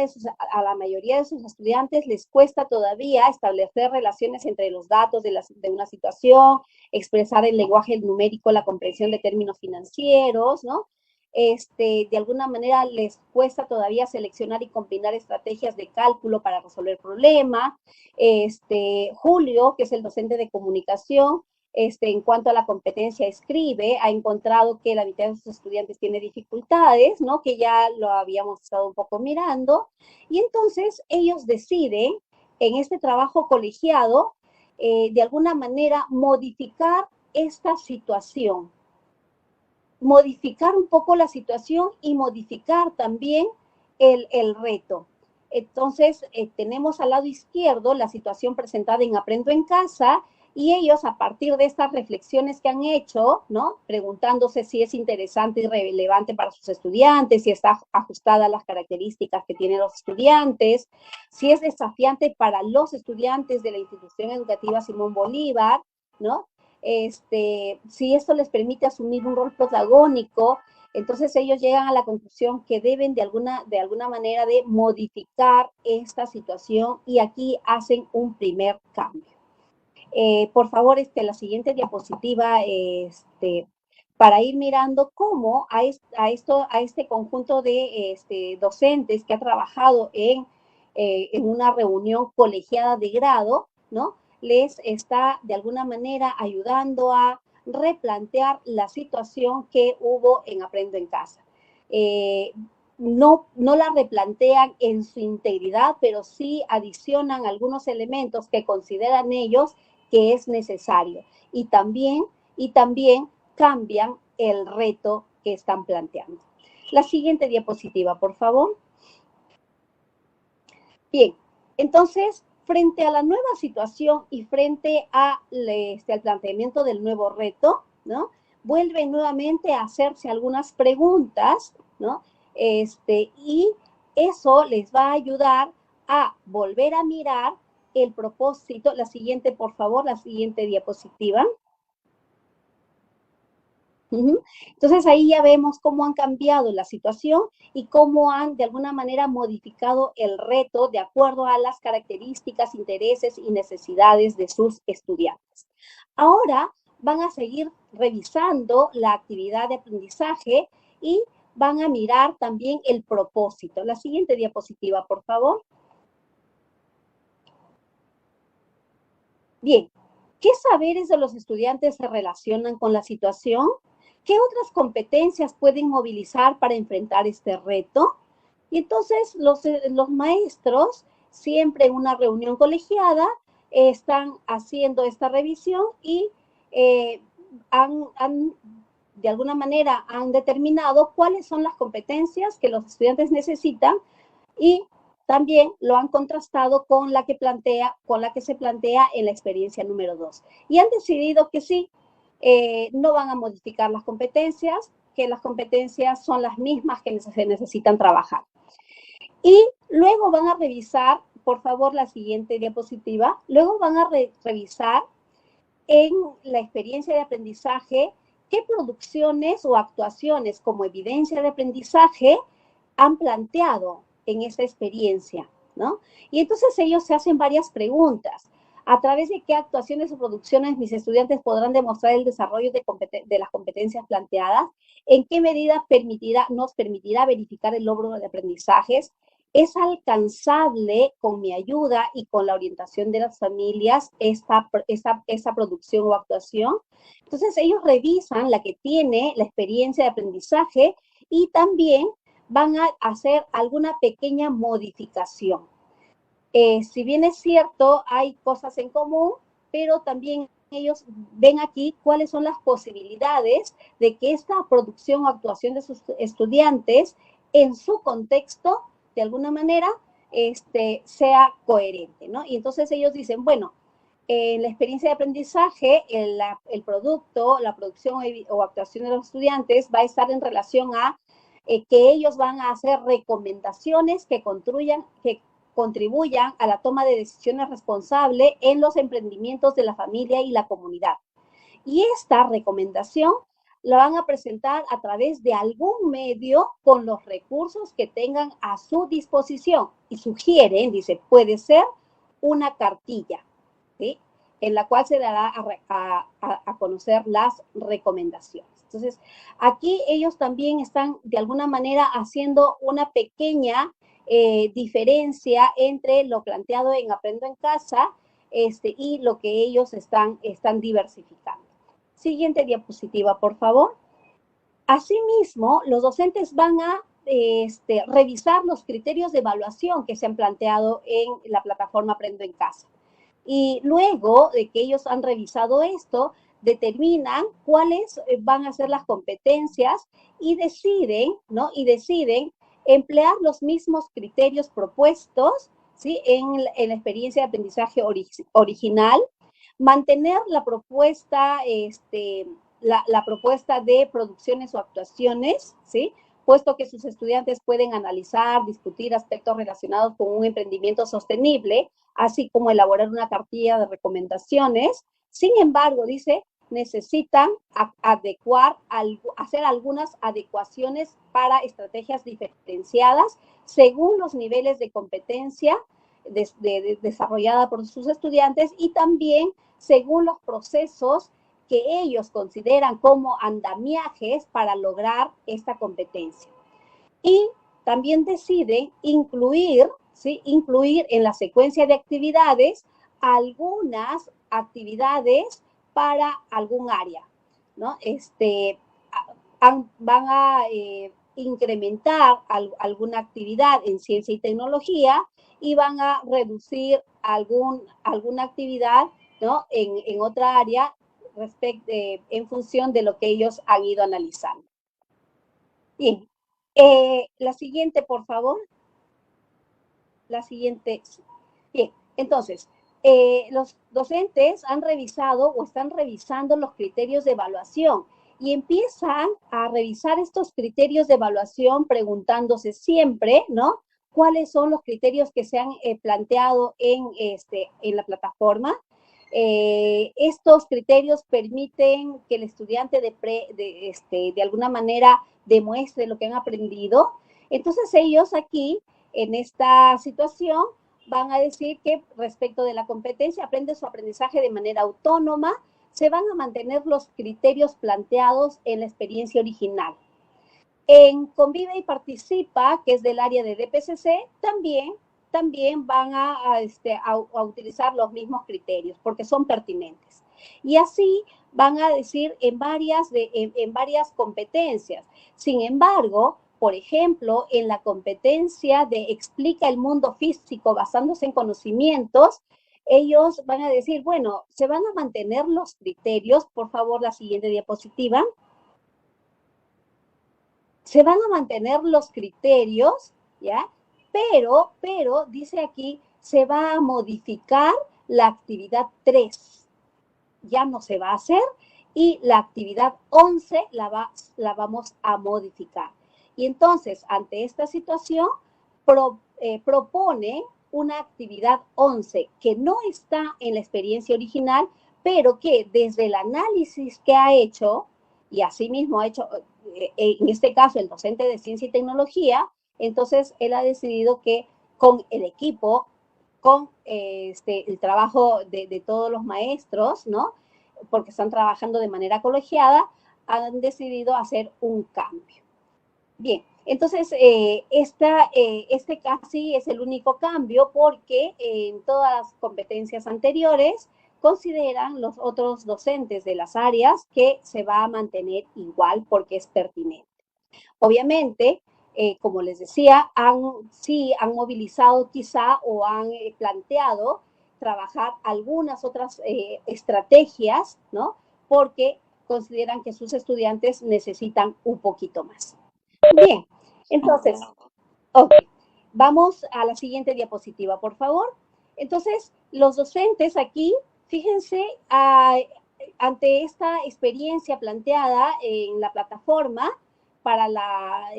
de sus estudiantes les cuesta todavía establecer relaciones entre los datos de una situación, expresar el lenguaje numérico, la comprensión de términos financieros, ¿no? De alguna manera les cuesta todavía seleccionar y combinar estrategias de cálculo para resolver problemas. Julio, que es el docente de comunicación, en cuanto a la competencia escribe, ha encontrado que la mitad de sus estudiantes tiene dificultades, ¿no? Que ya lo habíamos estado un poco mirando, y entonces ellos deciden en este trabajo colegiado, de alguna manera, modificar esta situación, modificar un poco la situación y modificar también el reto. Entonces, tenemos al lado izquierdo la situación presentada en Aprendo en Casa, Y ellos, a partir de estas reflexiones que han hecho, ¿no? Preguntándose si es interesante y relevante para sus estudiantes, si está ajustada a las características que tienen los estudiantes, si es desafiante para los estudiantes de la institución educativa Simón Bolívar, ¿no? Si esto les permite asumir un rol protagónico, entonces ellos llegan a la conclusión que deben de alguna manera de modificar esta situación y aquí hacen un primer cambio. Por favor, la siguiente diapositiva, para ir mirando cómo a este conjunto de docentes que ha trabajado en una reunión colegiada de grado, ¿no? Les está de alguna manera ayudando a replantear la situación que hubo en Aprendo en Casa. No la replantean en su integridad, pero sí adicionan algunos elementos que consideran ellos que es necesario. Y también cambian el reto que están planteando. La siguiente diapositiva, por favor. Bien, entonces, frente a la nueva situación y frente al planteamiento del nuevo reto, ¿no? Vuelven nuevamente a hacerse algunas preguntas, ¿no? Y eso les va a ayudar a volver a mirar el propósito. La siguiente, por favor, la siguiente diapositiva. Entonces ahí ya vemos cómo han cambiado la situación y cómo han de alguna manera modificado el reto de acuerdo a las características, intereses y necesidades de sus estudiantes. Ahora van a seguir revisando la actividad de aprendizaje y van a mirar también el propósito. La siguiente diapositiva, por favor. Bien, ¿qué saberes de los estudiantes se relacionan con la situación? ¿Qué otras competencias pueden movilizar para enfrentar este reto? Y entonces los maestros, siempre en una reunión colegiada, están haciendo esta revisión y de alguna manera han determinado cuáles son las competencias que los estudiantes necesitan y también lo han contrastado con la que se plantea en la experiencia número 2. Y han decidido que sí, no van a modificar las competencias, que las competencias son las mismas que se necesitan trabajar. Y luego van a revisar, por favor, la siguiente diapositiva, luego van a revisar en la experiencia de aprendizaje qué producciones o actuaciones como evidencia de aprendizaje han planteado en esa experiencia, ¿no? Y entonces ellos se hacen varias preguntas. ¿A través de qué actuaciones o producciones mis estudiantes podrán demostrar el desarrollo de las competencias planteadas? ¿En qué medida nos permitirá verificar el logro de aprendizajes? ¿Es alcanzable con mi ayuda y con la orientación de las familias esa producción o actuación? Entonces ellos revisan la que tiene la experiencia de aprendizaje y también van a hacer alguna pequeña modificación. Si bien es cierto, hay cosas en común, pero también ellos ven aquí cuáles son las posibilidades de que esta producción o actuación de sus estudiantes en su contexto, de alguna manera, sea coherente, ¿no? Y entonces ellos dicen, bueno, en la experiencia de aprendizaje, el producto, la producción o actuación de los estudiantes va a estar en relación a que ellos van a hacer recomendaciones que contribuyan a la toma de decisiones responsables en los emprendimientos de la familia y la comunidad. Y esta recomendación la van a presentar a través de algún medio con los recursos que tengan a su disposición. Y sugieren, dice, puede ser una cartilla, ¿sí?, en la cual se dará a conocer las recomendaciones. Entonces, aquí ellos también están de alguna manera haciendo una pequeña diferencia entre lo planteado en Aprendo en Casa y lo que ellos están diversificando. Siguiente diapositiva, por favor. Asimismo, los docentes van a revisar los criterios de evaluación que se han planteado en la plataforma Aprendo en Casa. Y luego de que ellos han revisado esto, determinan cuáles van a ser las competencias y deciden, ¿no? Y deciden emplear los mismos criterios propuestos, ¿sí?, en la experiencia de aprendizaje original, Mantener la propuesta, la propuesta de producciones o actuaciones, ¿sí? Puesto que sus estudiantes pueden analizar, discutir aspectos relacionados con un emprendimiento sostenible, así como elaborar una cartilla de recomendaciones. Sin embargo, dice, necesitan hacer algunas adecuaciones para estrategias diferenciadas según los niveles de competencia desarrollada por sus estudiantes y también según los procesos que ellos consideran como andamiajes para lograr esta competencia. Y también deciden incluir, ¿sí? Incluir en la secuencia de actividades algunas actividades para algún área, ¿no? Van a incrementar alguna actividad en ciencia y tecnología y van a reducir alguna actividad, ¿no? en otra área en función de lo que ellos han ido analizando. Bien, la siguiente, por favor. La siguiente. Bien, entonces, los docentes han revisado o están revisando los criterios de evaluación y empiezan a revisar estos criterios de evaluación preguntándose siempre, ¿no? ¿Cuáles son los criterios que se han planteado en la plataforma? Estos criterios permiten que el estudiante de alguna manera demuestre lo que han aprendido. Entonces ellos aquí, en esta situación, van a decir que respecto de la competencia aprende su aprendizaje de manera autónoma, se van a mantener los criterios planteados en la experiencia original. En Convive y Participa, que es del área de DPCC, también van a utilizar los mismos criterios porque son pertinentes. Y así van a decir en varias competencias. Sin embargo, por ejemplo, en la competencia de explica el mundo físico basándose en conocimientos, ellos van a decir, bueno, se van a mantener los criterios, por favor, la siguiente diapositiva. Se van a mantener los criterios, ¿ya? Pero, dice aquí, se va a modificar la actividad 3. Ya no se va a hacer y la actividad 11 la vamos a modificar. Y entonces, ante esta situación, propone una actividad 11 que no está en la experiencia original, pero que desde el análisis que ha hecho, y asimismo ha hecho, en este caso, el docente de ciencia y tecnología, entonces él ha decidido que con el equipo, con el trabajo de todos los maestros, ¿no? Porque están trabajando de manera colegiada, han decidido hacer un cambio. Bien, entonces este casi es el único cambio porque en todas las competencias anteriores consideran los otros docentes de las áreas que se va a mantener igual porque es pertinente. Obviamente, como les decía, han movilizado quizá o han planteado trabajar algunas otras estrategias, ¿no? Porque consideran que sus estudiantes necesitan un poquito más. Bien, entonces, ok, vamos a la siguiente diapositiva, por favor. Entonces, los docentes aquí, fíjense, ante esta experiencia planteada en la plataforma, para la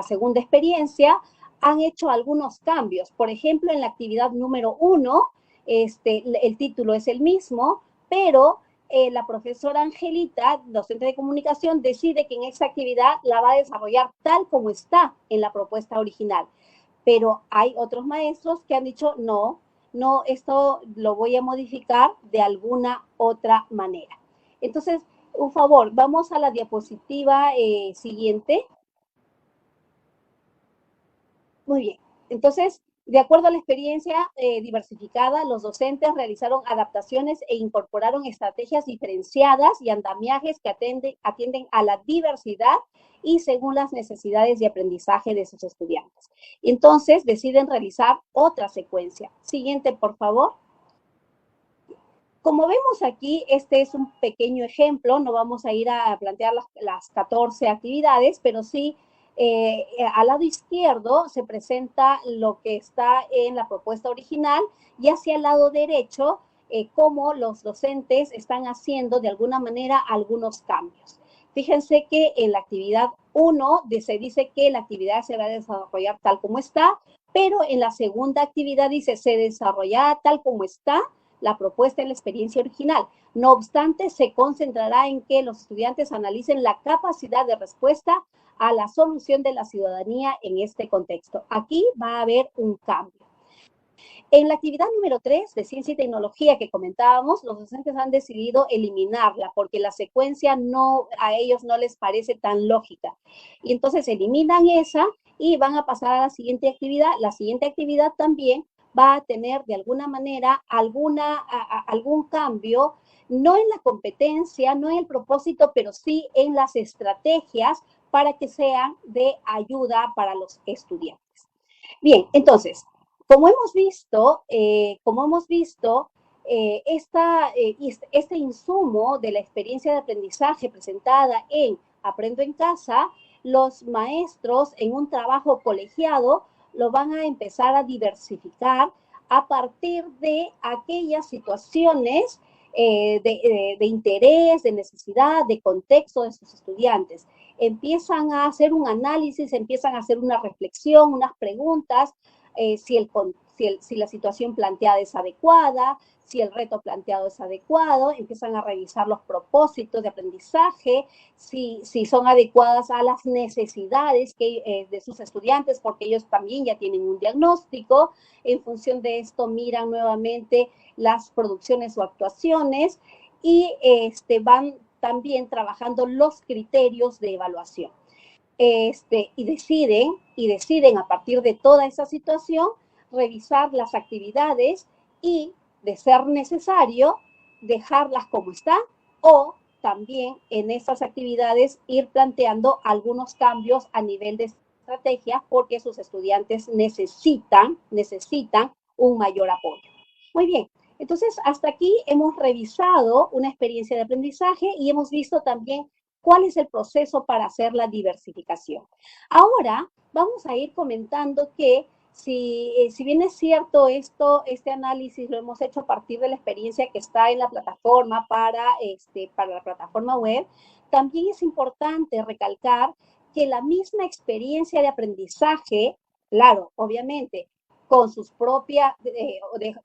segunda experiencia, han hecho algunos cambios. Por ejemplo, en la actividad número 1, el título es el mismo, pero la profesora Angelita, docente de comunicación, decide que en esa actividad la va a desarrollar tal como está en la propuesta original. Pero hay otros maestros que han dicho, no, esto lo voy a modificar de alguna otra manera. Entonces, un favor, vamos a la diapositiva siguiente. Muy bien. Entonces, de acuerdo a la experiencia diversificada, los docentes realizaron adaptaciones e incorporaron estrategias diferenciadas y andamiajes que atienden a la diversidad y según las necesidades de aprendizaje de sus estudiantes. Entonces, deciden realizar otra secuencia. Siguiente, por favor. Como vemos aquí, este es un pequeño ejemplo, no vamos a ir a plantear las 14 actividades, pero sí, al lado izquierdo se presenta lo que está en la propuesta original y hacia el lado derecho cómo los docentes están haciendo de alguna manera algunos cambios. Fíjense que en la actividad 1 se dice que la actividad se va a desarrollar tal como está, pero en la segunda actividad dice se desarrollará tal como está la propuesta en la experiencia original. No obstante, se concentrará en que los estudiantes analicen la capacidad de respuesta a la solución de la ciudadanía en este contexto. Aquí va a haber un cambio. En la actividad número 3 de ciencia y tecnología que comentábamos, los docentes han decidido eliminarla porque la secuencia a ellos no les parece tan lógica. Y entonces eliminan esa y van a pasar a la siguiente actividad. La siguiente actividad también va a tener de alguna manera algún cambio, no en la competencia, no en el propósito, pero sí en las estrategias para que sean de ayuda para los estudiantes. Bien, entonces, como hemos visto, este insumo de la experiencia de aprendizaje presentada en Aprendo en Casa, los maestros en un trabajo colegiado lo van a empezar a diversificar a partir de aquellas situaciones de interés, de necesidad, de contexto de sus estudiantes. Empiezan a hacer un análisis, empiezan a hacer una reflexión, unas preguntas, si la situación planteada es adecuada, si el reto planteado es adecuado, empiezan a revisar los propósitos de aprendizaje, si son adecuadas a las necesidades de sus estudiantes, porque ellos también ya tienen un diagnóstico. En función de esto, miran nuevamente las producciones o actuaciones y van también trabajando los criterios de evaluación. Y deciden a partir de toda esa situación revisar las actividades y, de ser necesario, dejarlas como están o también en esas actividades ir planteando algunos cambios a nivel de estrategia porque sus estudiantes necesitan un mayor apoyo. Muy bien, entonces hasta aquí hemos revisado una experiencia de aprendizaje y hemos visto también cuál es el proceso para hacer la diversificación. Ahora vamos a ir comentando que si bien es cierto este análisis lo hemos hecho a partir de la experiencia que está en la plataforma para la plataforma web, también es importante recalcar que la misma experiencia de aprendizaje, claro, obviamente, con sus propias,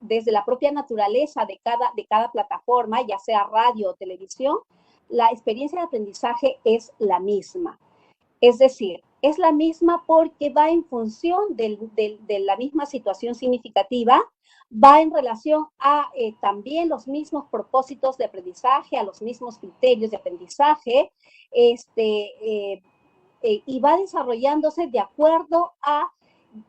desde la propia naturaleza de cada plataforma, ya sea radio o televisión, la experiencia de aprendizaje es la misma. Es decir, es la misma porque va en función de la misma situación significativa, va en relación a también los mismos propósitos de aprendizaje, a los mismos criterios de aprendizaje, y va desarrollándose de acuerdo a,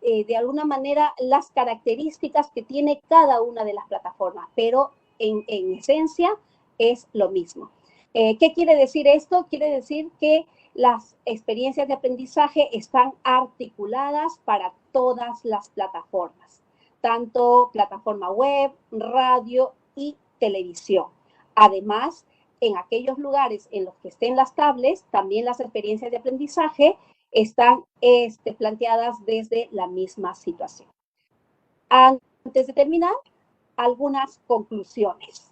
de alguna manera, las características que tiene cada una de las plataformas, pero en esencia es lo mismo. ¿Qué quiere decir esto? Quiere decir que las experiencias de aprendizaje están articuladas para todas las plataformas, tanto plataforma web, radio y televisión. Además, en aquellos lugares en los que estén las tablets, también las experiencias de aprendizaje están planteadas desde la misma situación. Antes de terminar, algunas conclusiones.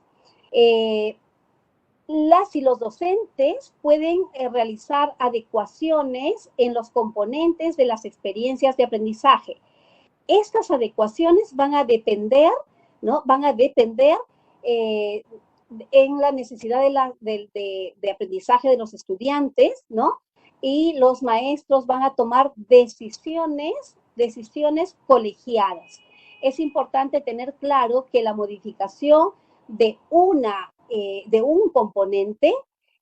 Las y los docentes pueden realizar adecuaciones en los componentes de las experiencias de aprendizaje. Estas adecuaciones van a depender, ¿no? Van a depender en la necesidad de aprendizaje de los estudiantes, ¿no? Y los maestros van a tomar decisiones colegiadas. Es importante tener claro que la modificación de un componente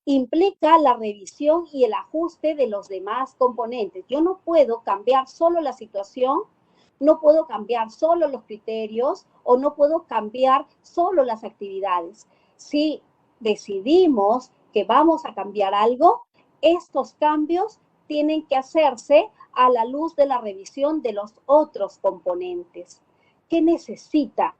implica la revisión y el ajuste de los demás componentes. Yo no puedo cambiar solo la situación, no puedo cambiar solo los criterios o no puedo cambiar solo las actividades. Si decidimos que vamos a cambiar algo, estos cambios tienen que hacerse a la luz de la revisión de los otros componentes. ¿Qué necesita?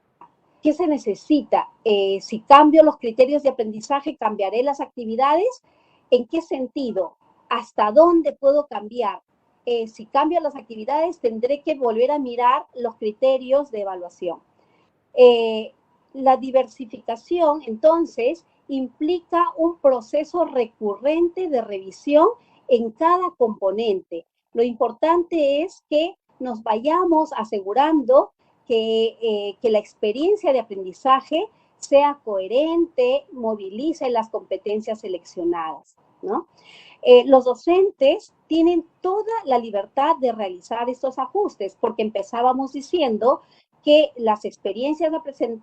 ¿Qué se necesita? Si cambio los criterios de aprendizaje, ¿cambiaré las actividades? ¿En qué sentido? ¿Hasta dónde puedo cambiar? Si cambio las actividades, tendré que volver a mirar los criterios de evaluación. La diversificación, entonces, implica un proceso recurrente de revisión en cada componente. Lo importante es que nos vayamos asegurando que la experiencia de aprendizaje sea coherente, movilice las competencias seleccionadas, ¿no? Los docentes tienen toda la libertad de realizar estos ajustes, porque empezábamos diciendo que las experiencias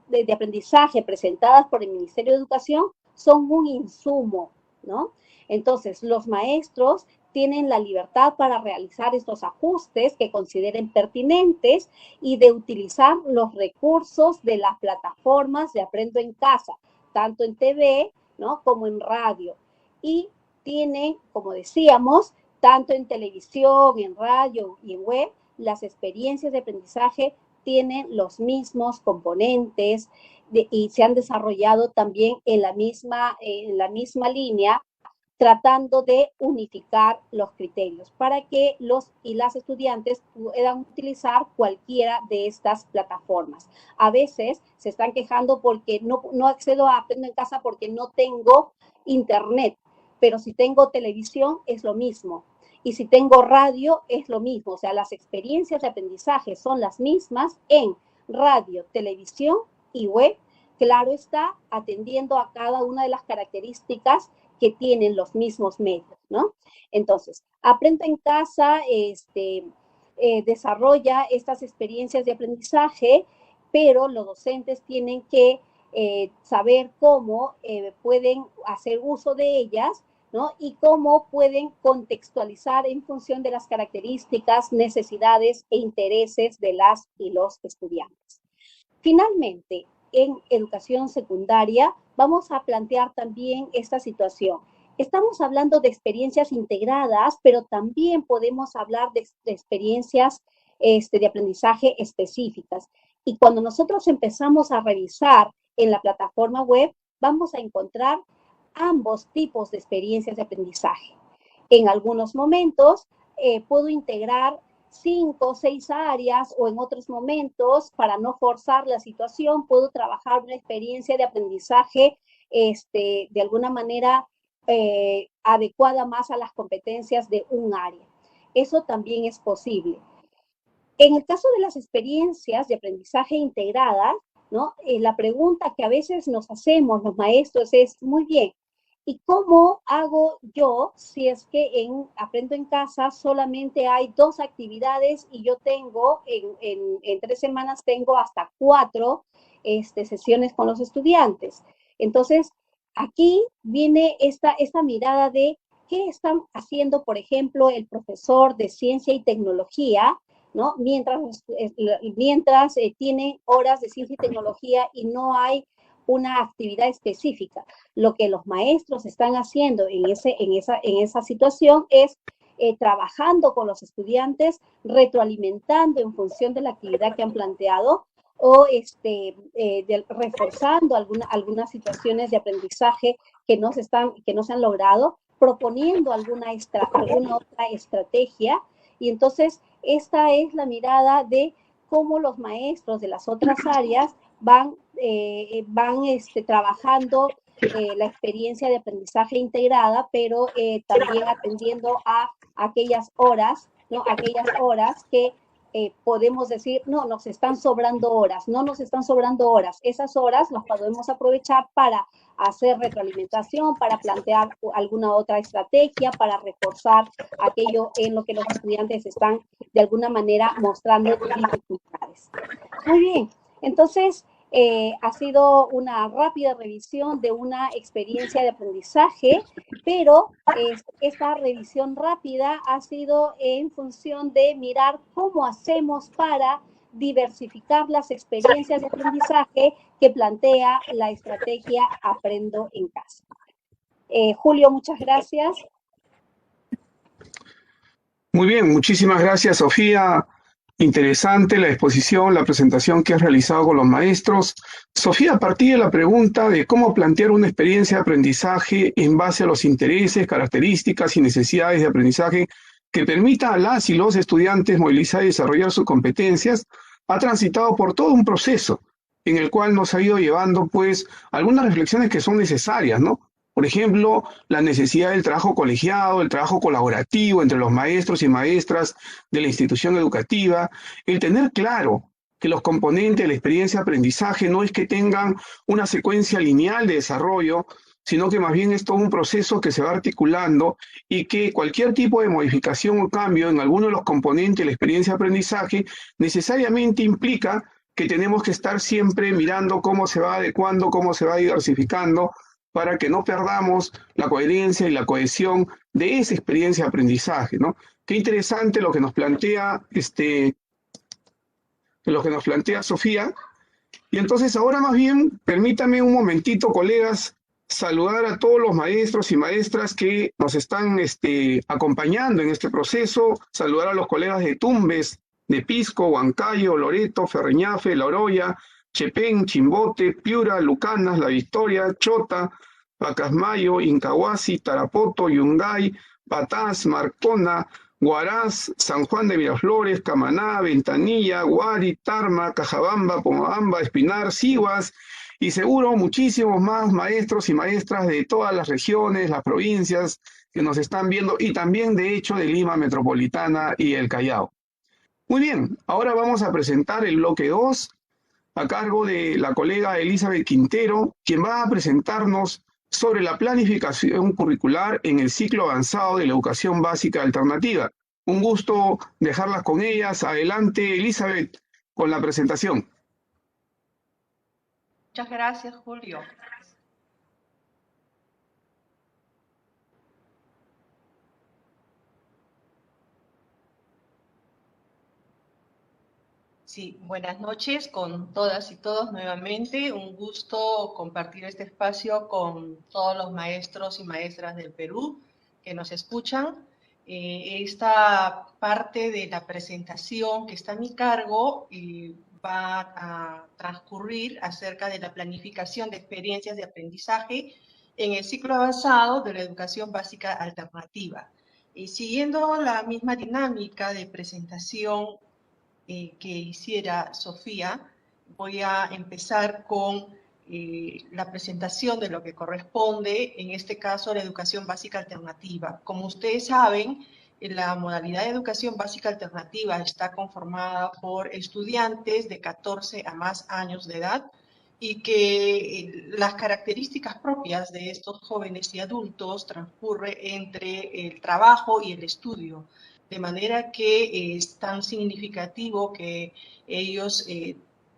de aprendizaje presentadas por el Ministerio de Educación son un insumo, ¿no? Entonces, los maestros tienen la libertad para realizar estos ajustes que consideren pertinentes y de utilizar los recursos de las plataformas de Aprendo en Casa, tanto en TV, ¿no?, como en radio. Y tienen, como decíamos, tanto en televisión, en radio y en web, las experiencias de aprendizaje tienen los mismos componentes y se han desarrollado también en la misma línea, tratando de unificar los criterios para que los y las estudiantes puedan utilizar cualquiera de estas plataformas. A veces se están quejando porque no accedo a Aprendo en Casa porque no tengo internet, pero si tengo televisión es lo mismo. Y si tengo radio es lo mismo. O sea, las experiencias de aprendizaje son las mismas en radio, televisión y web. Claro está, atendiendo a cada una de las características que tienen los mismos medios, ¿no? Entonces, Aprendo en Casa desarrolla estas experiencias de aprendizaje, pero los docentes tienen que saber cómo pueden hacer uso de ellas, ¿no? Y cómo pueden contextualizar en función de las características, necesidades e intereses de las y los estudiantes. Finalmente, en educación secundaria, vamos a plantear también esta situación. Estamos hablando de experiencias integradas, pero también podemos hablar de experiencias de aprendizaje específicas. Y cuando nosotros empezamos a revisar en la plataforma web, vamos a encontrar ambos tipos de experiencias de aprendizaje. En algunos momentos puedo integrar 5 o 6 áreas, o en otros momentos, para no forzar la situación, puedo trabajar una experiencia de aprendizaje de alguna manera adecuada más a las competencias de un área. Eso también es posible. En el caso de las experiencias de aprendizaje integradas, ¿no? La pregunta que a veces nos hacemos los maestros es, muy bien, ¿y cómo hago yo si es que en Aprendo en Casa solamente hay 2 actividades y yo tengo, en 3 semanas tengo hasta 4 sesiones con los estudiantes? Entonces, aquí viene esta mirada de qué están haciendo, por ejemplo, el profesor de ciencia y tecnología, ¿no? Mientras tiene horas de ciencia y tecnología y no hay una actividad específica. Lo que los maestros están haciendo en esa situación es trabajando con los estudiantes, retroalimentando en función de la actividad que han planteado, o reforzando algunas situaciones de aprendizaje que no se han logrado, proponiendo alguna otra estrategia. Y entonces esta es la mirada de cómo los maestros de las otras áreas van trabajando la experiencia de aprendizaje integrada, pero también atendiendo a aquellas horas, ¿no? Aquellas horas que podemos decir, no, nos están sobrando horas, no nos están sobrando horas. Esas horas las podemos aprovechar para hacer retroalimentación, para plantear alguna otra estrategia, para reforzar aquello en lo que los estudiantes están de alguna manera mostrando dificultades. Muy bien, entonces ha sido una rápida revisión de una experiencia de aprendizaje, pero esta revisión rápida ha sido en función de mirar cómo hacemos para diversificar las experiencias de aprendizaje que plantea la estrategia Aprendo en Casa. Julio, muchas gracias. Muy bien, muchísimas gracias, Sofía. Interesante la exposición, la presentación que has realizado con los maestros. Sofía, a partir de la pregunta de cómo plantear una experiencia de aprendizaje en base a los intereses, características y necesidades de aprendizaje que permita a las y los estudiantes movilizar y desarrollar sus competencias, ha transitado por todo un proceso en el cual nos ha ido llevando pues algunas reflexiones que son necesarias, ¿no? Por ejemplo, la necesidad del trabajo colegiado, el trabajo colaborativo entre los maestros y maestras de la institución educativa, el tener claro que los componentes de la experiencia de aprendizaje no es que tengan una secuencia lineal de desarrollo, sino que más bien es todo un proceso que se va articulando y que cualquier tipo de modificación o cambio en alguno de los componentes de la experiencia de aprendizaje necesariamente implica que tenemos que estar siempre mirando cómo se va adecuando, cómo se va diversificando, para que no perdamos la coherencia y la cohesión de esa experiencia de aprendizaje, ¿no? Qué interesante lo que nos plantea, lo que nos plantea Sofía. Y entonces ahora más bien, permítame un momentito, colegas, saludar a todos los maestros y maestras que nos están acompañando en este proceso, saludar a los colegas de Tumbes, de Pisco, Huancayo, Loreto, Ferreñafe, La Oroya, Chepén, Chimbote, Piura, Lucanas, La Victoria, Chota, Pacasmayo, Incahuasi, Tarapoto, Yungay, Patás, Marcona, Huaraz, San Juan de Miraflores, Camaná, Ventanilla, Guari, Tarma, Cajabamba, Pomabamba, Espinar, Siguas y seguro muchísimos más maestros y maestras de todas las regiones, las provincias que nos están viendo y también de hecho de Lima Metropolitana y el Callao. Muy bien, ahora vamos a presentar el bloque 2 a cargo de la colega Elizabeth Quintero, quien va a presentarnos sobre la planificación curricular en el ciclo avanzado de la educación básica alternativa. Un gusto dejarlas con ellas. Adelante, Elizabeth, con la presentación. Muchas gracias, Julio. Sí, buenas noches con todas y todos nuevamente. Un gusto compartir este espacio con todos los maestros y maestras del Perú que nos escuchan. Esta parte de la presentación que está a mi cargo va a transcurrir acerca de la planificación de experiencias de aprendizaje en el ciclo avanzado de la educación básica alternativa. Y siguiendo la misma dinámica de presentación que hiciera Sofía, voy a empezar con la presentación de lo que corresponde, en este caso, a la educación básica alternativa. Como ustedes saben, la modalidad de educación básica alternativa está conformada por estudiantes de 14 a más años de edad y que las características propias de estos jóvenes y adultos transcurre entre el trabajo y el estudio, de manera que es tan significativo que ellos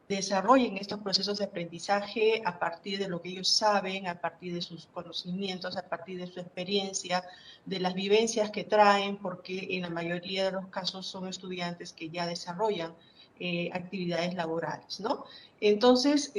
desarrollen estos procesos de aprendizaje a partir de lo que ellos saben, a partir de sus conocimientos, a partir de su experiencia, de las vivencias que traen, porque en la mayoría de los casos son estudiantes que ya desarrollan actividades laborales, ¿no? Entonces,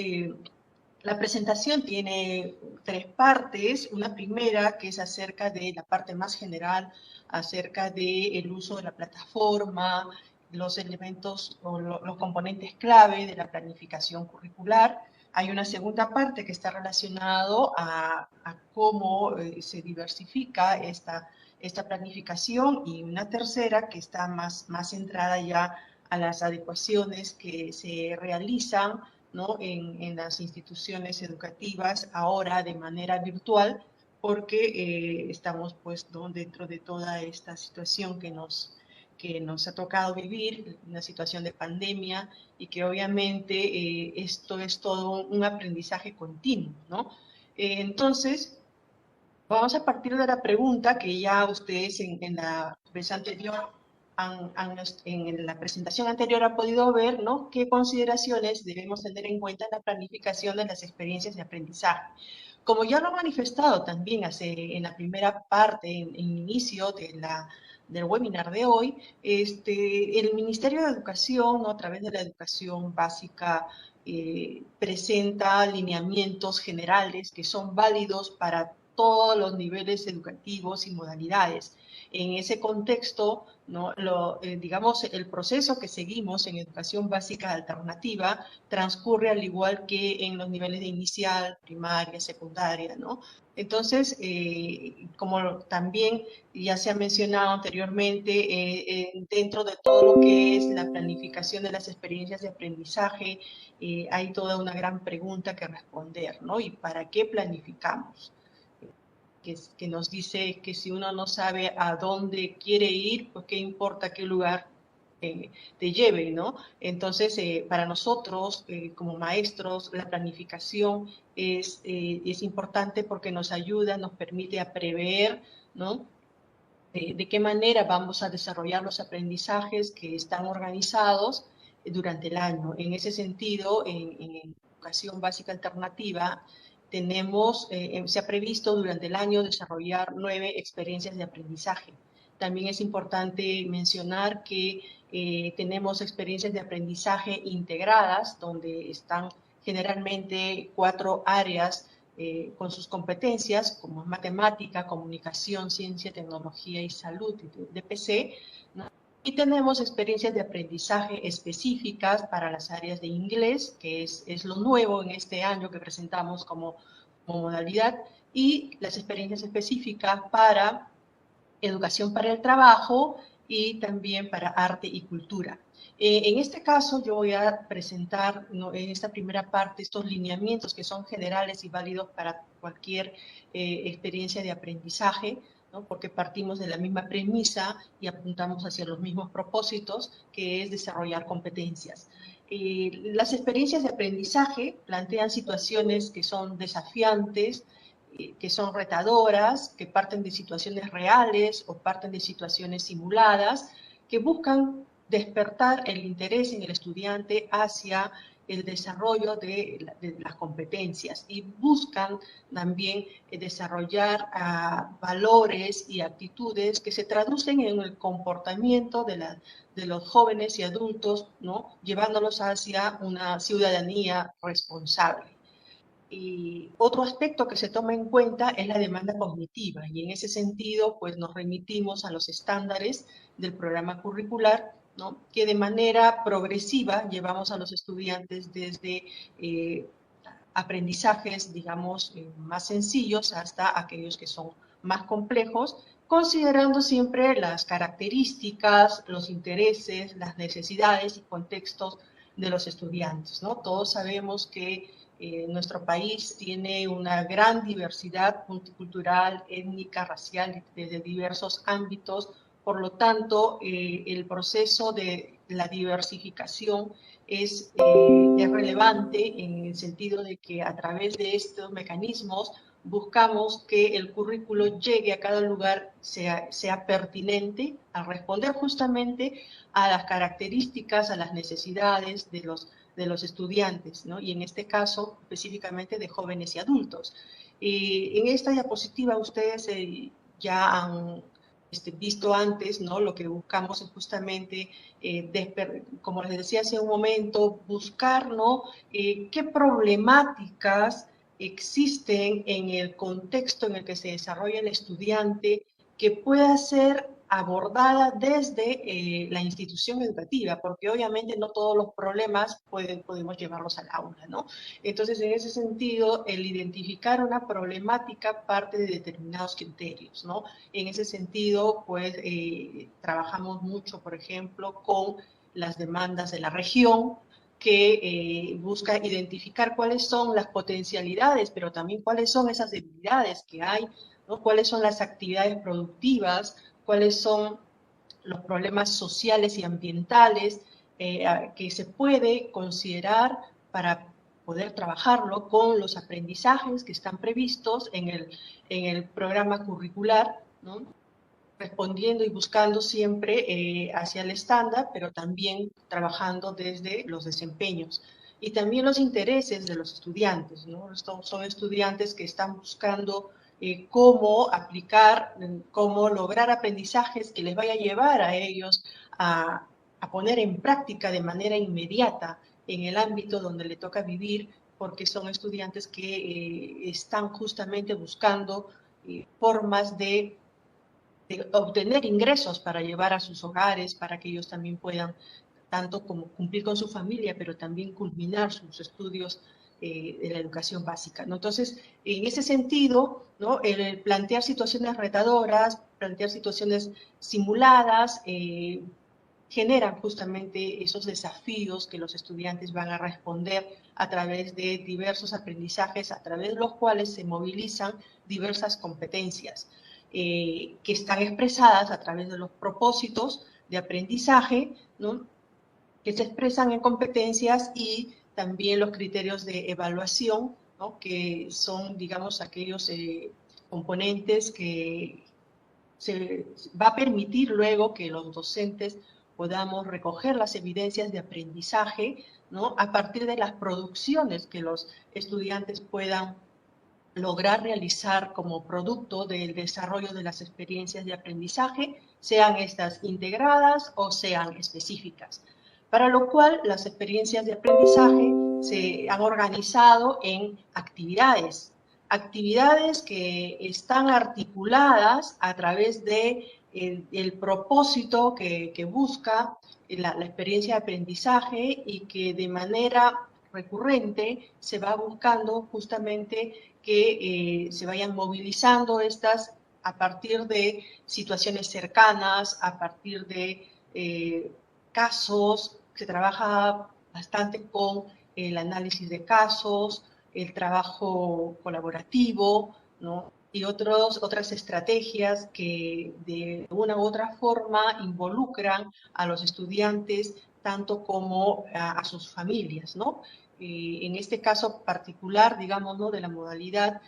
la presentación tiene tres partes. Una primera que es acerca de la parte más general, acerca del uso de la plataforma, los elementos o los componentes clave de la planificación curricular. Hay una segunda parte que está relacionado a cómo se diversifica esta planificación y una tercera que está más centrada ya a las adecuaciones que se realizan, ¿no?, en las instituciones educativas ahora de manera virtual, porque estamos pues, ¿no?, dentro de toda esta situación que nos ha tocado vivir, una situación de pandemia, y que obviamente esto es todo un aprendizaje continuo, ¿no? Entonces, vamos a partir de la pregunta que ya ustedes en la vez anterior en la presentación anterior han podido ver, ¿no?, qué consideraciones debemos tener en cuenta en la planificación de las experiencias de aprendizaje. Como ya lo he manifestado también en la primera parte, en inicio del webinar de hoy, el Ministerio de Educación, ¿no?, a través de la educación básica, presenta lineamientos generales que son válidos para todos los niveles educativos y modalidades. En ese contexto, ¿no? Digamos, el proceso que seguimos en educación básica alternativa transcurre al igual que en los niveles de inicial, primaria, secundaria, ¿no? Entonces, como también ya se ha mencionado anteriormente, dentro de todo lo que es la planificación de las experiencias de aprendizaje, hay toda una gran pregunta que responder, ¿no? ¿Y para qué planificamos? Que nos dice que si uno no sabe a dónde quiere ir, pues qué importa qué lugar te lleve, ¿no? Entonces, para nosotros, como maestros, la planificación es importante porque nos ayuda, nos permite a prever, ¿no? De qué manera vamos a desarrollar los aprendizajes que están organizados durante el año. En ese sentido, en educación básica alternativa, se ha previsto durante el año desarrollar 9 experiencias de aprendizaje. También es importante mencionar que tenemos experiencias de aprendizaje integradas, donde están generalmente 4 áreas con sus competencias, como matemática, comunicación, ciencia, tecnología y salud, DPC, ¿no? Y tenemos experiencias de aprendizaje específicas para las áreas de inglés, que es lo nuevo en este año que presentamos como modalidad, y las experiencias específicas para educación para el trabajo y también para arte y cultura. En este caso, yo voy a presentar, ¿no?, en esta primera parte estos lineamientos que son generales y válidos para cualquier experiencia de aprendizaje, ¿no?, porque partimos de la misma premisa y apuntamos hacia los mismos propósitos, que es desarrollar competencias. Las experiencias de aprendizaje plantean situaciones que son desafiantes, que son retadoras, que parten de situaciones reales o parten de situaciones simuladas, que buscan despertar el interés en el estudiante hacia el desarrollo de las competencias y buscan también desarrollar valores y actitudes que se traducen en el comportamiento de los jóvenes y adultos, ¿no?, llevándolos hacia una ciudadanía responsable. Y otro aspecto que se toma en cuenta es la demanda cognitiva, y en ese sentido pues nos remitimos a los estándares del programa curricular, ¿no?, que de manera progresiva llevamos a los estudiantes desde aprendizajes, digamos, más sencillos hasta aquellos que son más complejos, considerando siempre las características, los intereses, las necesidades y contextos de los estudiantes, ¿no? Todos sabemos que nuestro país tiene una gran diversidad multicultural, étnica, racial, desde diversos ámbitos. Por lo tanto, el proceso de la diversificación es relevante en el sentido de que a través de estos mecanismos buscamos que el currículo llegue a cada lugar, sea pertinente a responder justamente a las características, a las necesidades de los estudiantes, ¿no?, y en este caso específicamente de jóvenes y adultos. En esta diapositiva ustedes ya han visto antes, ¿no?, lo que buscamos es justamente, como les decía hace un momento, buscar, ¿no?, qué problemáticas existen en el contexto en el que se desarrolla el estudiante que pueda ser abordada desde la institución educativa, porque obviamente no todos los problemas podemos llevarlos al aula, ¿no? Entonces, en ese sentido, el identificar una problemática parte de determinados criterios, ¿no? En ese sentido, pues, trabajamos mucho, por ejemplo, con las demandas de la región, que busca identificar cuáles son las potencialidades, pero también cuáles son esas debilidades que hay, ¿no?, cuáles son las actividades productivas, cuáles son los problemas sociales y ambientales que se puede considerar para poder trabajarlo con los aprendizajes que están previstos en el programa curricular, ¿no?, respondiendo y buscando siempre hacia el estándar, pero también trabajando desde los desempeños y también los intereses de los estudiantes, ¿no? Estos son estudiantes que están buscando cómo aplicar, cómo lograr aprendizajes que les vaya a llevar a ellos a poner en práctica de manera inmediata en el ámbito donde le toca vivir, porque son estudiantes que están justamente buscando formas de de obtener ingresos para llevar a sus hogares, para que ellos también puedan tanto como cumplir con su familia, pero también culminar sus estudios de la educación básica, ¿no? Entonces, en ese sentido, ¿no? El plantear situaciones retadoras, plantear situaciones simuladas, generan justamente esos desafíos que los estudiantes van a responder a través de diversos aprendizajes, a través de los cuales se movilizan diversas competencias que están expresadas a través de los propósitos de aprendizaje, ¿no? Que se expresan en competencias y también los criterios de evaluación, ¿no? Que son, digamos, aquellos componentes que se va a permitir luego que los docentes podamos recoger las evidencias de aprendizaje, ¿no? A partir de las producciones que los estudiantes puedan lograr realizar como producto del desarrollo de las experiencias de aprendizaje, sean estas integradas o sean específicas. Para lo cual, las experiencias de aprendizaje se han organizado en actividades que están articuladas a través de el propósito que busca la experiencia de aprendizaje y que de manera recurrente se va buscando justamente que se vayan movilizando estas a partir de situaciones cercanas, a partir de casos. Se trabaja bastante con el análisis de casos, el trabajo colaborativo, ¿no? Y otras estrategias que de una u otra forma involucran a los estudiantes tanto como a sus familias, ¿no? En este caso particular, digamos, ¿no? De la modalidad,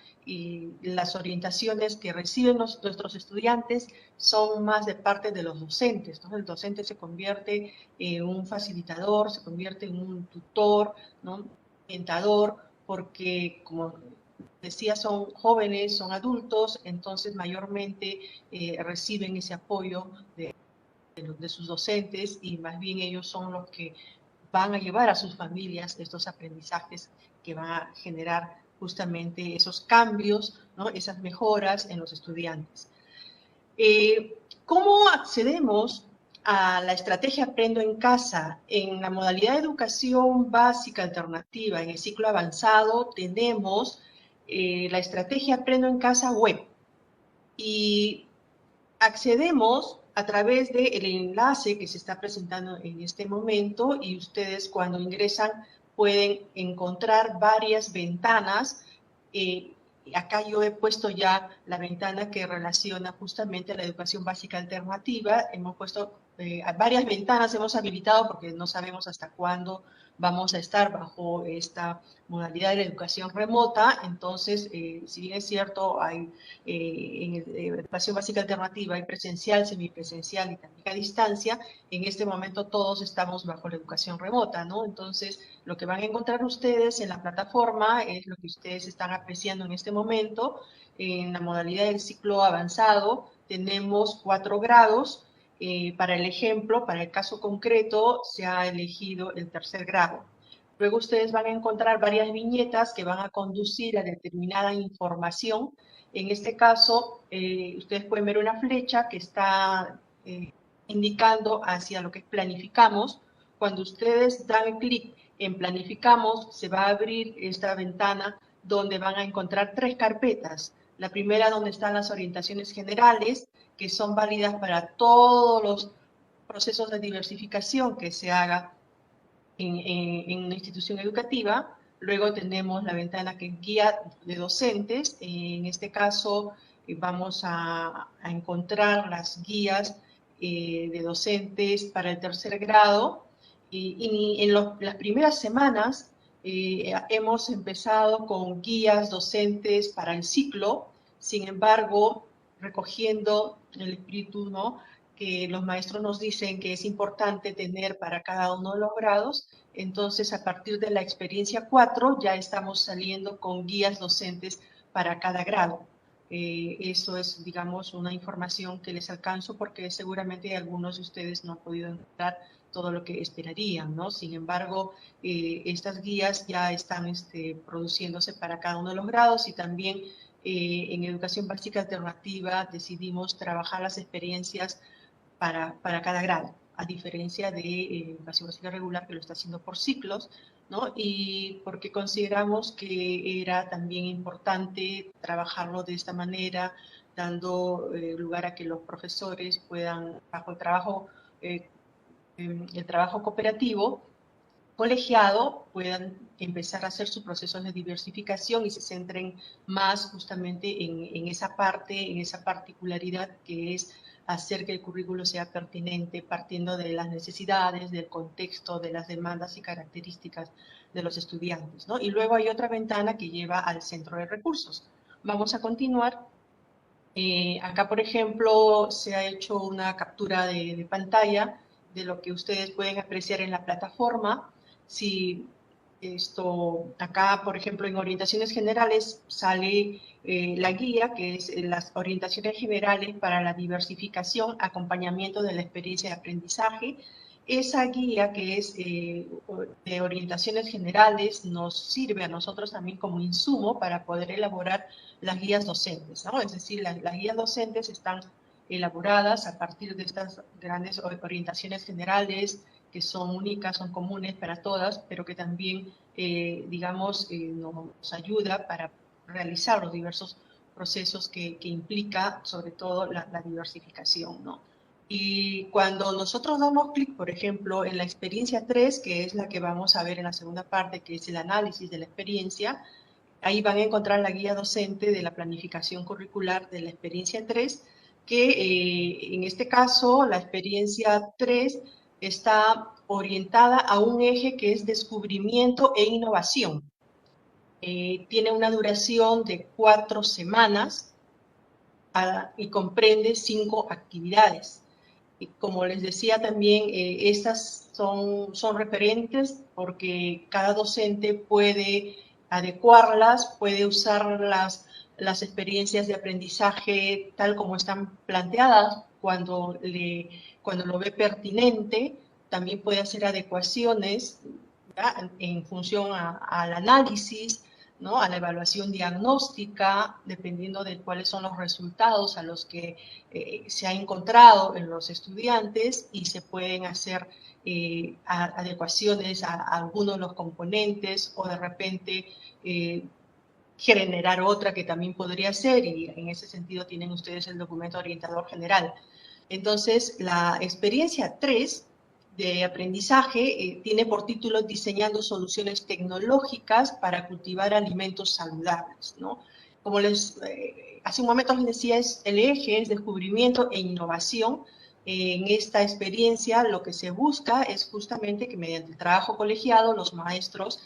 las orientaciones que reciben nuestros estudiantes son más de parte de los docentes, ¿no? El docente se convierte en un facilitador, se convierte en un tutor, ¿no? Orientador, porque como decía, son jóvenes, son adultos, entonces mayormente reciben ese apoyo de sus docentes y más bien ellos son los que van a llevar a sus familias estos aprendizajes que van a generar justamente esos cambios, ¿no? Esas mejoras en los estudiantes. ¿Cómo accedemos a la estrategia Aprendo en Casa? En la modalidad de educación básica alternativa, en el ciclo avanzado, tenemos la estrategia Aprendo en Casa web y accedemos a través del enlace que se está presentando en este momento y ustedes cuando ingresan pueden encontrar varias ventanas. Acá yo he puesto ya la ventana que relaciona justamente la educación básica alternativa. Hemos puesto varias ventanas, hemos habilitado porque no sabemos hasta cuándo vamos a estar bajo esta modalidad de la educación remota. Entonces, si bien es cierto, hay en educación básica alternativa, hay presencial, semipresencial y también a distancia, en este momento todos estamos bajo la educación remota, ¿no? Entonces, lo que van a encontrar ustedes en la plataforma es lo que ustedes están apreciando en este momento. En la modalidad del ciclo avanzado tenemos 4 grados. Para el ejemplo, para el caso concreto, se ha elegido el 3er grado. Luego ustedes van a encontrar varias viñetas que van a conducir a determinada información. En este caso, ustedes pueden ver una flecha que está indicando hacia lo que es planificamos. Cuando ustedes dan clic en planificamos, se va a abrir esta ventana donde van a encontrar 3 carpetas. La primera donde están las orientaciones generales, que son válidas para todos los procesos de diversificación que se haga en una institución educativa. Luego tenemos la ventana que es guía de docentes. En este caso vamos a encontrar las guías de docentes para el 3er grado. Y en las primeras semanas hemos empezado con guías docentes para el ciclo. Sin embargo, recogiendo el espíritu, ¿no?, que los maestros nos dicen que es importante tener para cada uno de los grados. Entonces, a partir de la experiencia 4, ya estamos saliendo con guías docentes para cada grado. Eso es, digamos, una información que les alcanzo porque seguramente algunos de ustedes no han podido encontrar todo lo que esperarían, ¿no? Sin embargo, estas guías ya están produciéndose para cada uno de los grados y también en educación básica alternativa decidimos trabajar las experiencias para cada grado, a diferencia de educación básica regular que lo está haciendo por ciclos, ¿no? Y porque consideramos que era también importante trabajarlo de esta manera, dando lugar a que los profesores puedan, bajo el trabajo cooperativo, colegiado, puedan empezar a hacer sus procesos de diversificación y se centren más justamente en esa parte, en esa particularidad que es hacer que el currículo sea pertinente partiendo de las necesidades, del contexto, de las demandas y características de los estudiantes, ¿no? Y luego hay otra ventana que lleva al centro de recursos. Vamos a continuar. Acá, por ejemplo, se ha hecho una captura de pantalla de lo que ustedes pueden apreciar en la plataforma. Si acá, por ejemplo, en orientaciones generales sale la guía, que es las orientaciones generales para la diversificación, acompañamiento de la experiencia de aprendizaje. Esa guía, que es de orientaciones generales, nos sirve a nosotros también como insumo para poder elaborar las guías docentes, ¿no? Es decir, las guías docentes están elaboradas a partir de estas grandes orientaciones generales que son únicas, son comunes para todas, pero que también, digamos, nos ayuda para realizar los diversos procesos que implica, sobre todo, la diversificación, ¿no? Y cuando nosotros damos clic, por ejemplo, en la experiencia 3, que es la que vamos a ver en la segunda parte, que es el análisis de la experiencia, ahí van a encontrar la guía docente de la planificación curricular de la experiencia 3, que en este caso la experiencia 3 está orientada a un eje que es descubrimiento e innovación. Tiene una duración de 4 semanas y comprende 5 actividades. Y como les decía también, estas son referentes porque cada docente puede adecuarlas, puede usar las experiencias de aprendizaje tal como están planteadas cuando lo ve pertinente. También puede hacer adecuaciones, ¿ya?, en función al análisis, ¿no?, a la evaluación diagnóstica, dependiendo de cuáles son los resultados a los que se ha encontrado en los estudiantes, y se pueden hacer adecuaciones a algunos de los componentes, o de repente generar otra que también podría ser, y en ese sentido tienen ustedes el documento orientador general. Entonces, la experiencia 3 de aprendizaje tiene por título Diseñando soluciones tecnológicas para cultivar alimentos saludables, ¿no? Como hace un momento les decía, el eje es descubrimiento e innovación. En esta experiencia lo que se busca es justamente que mediante el trabajo colegiado los maestros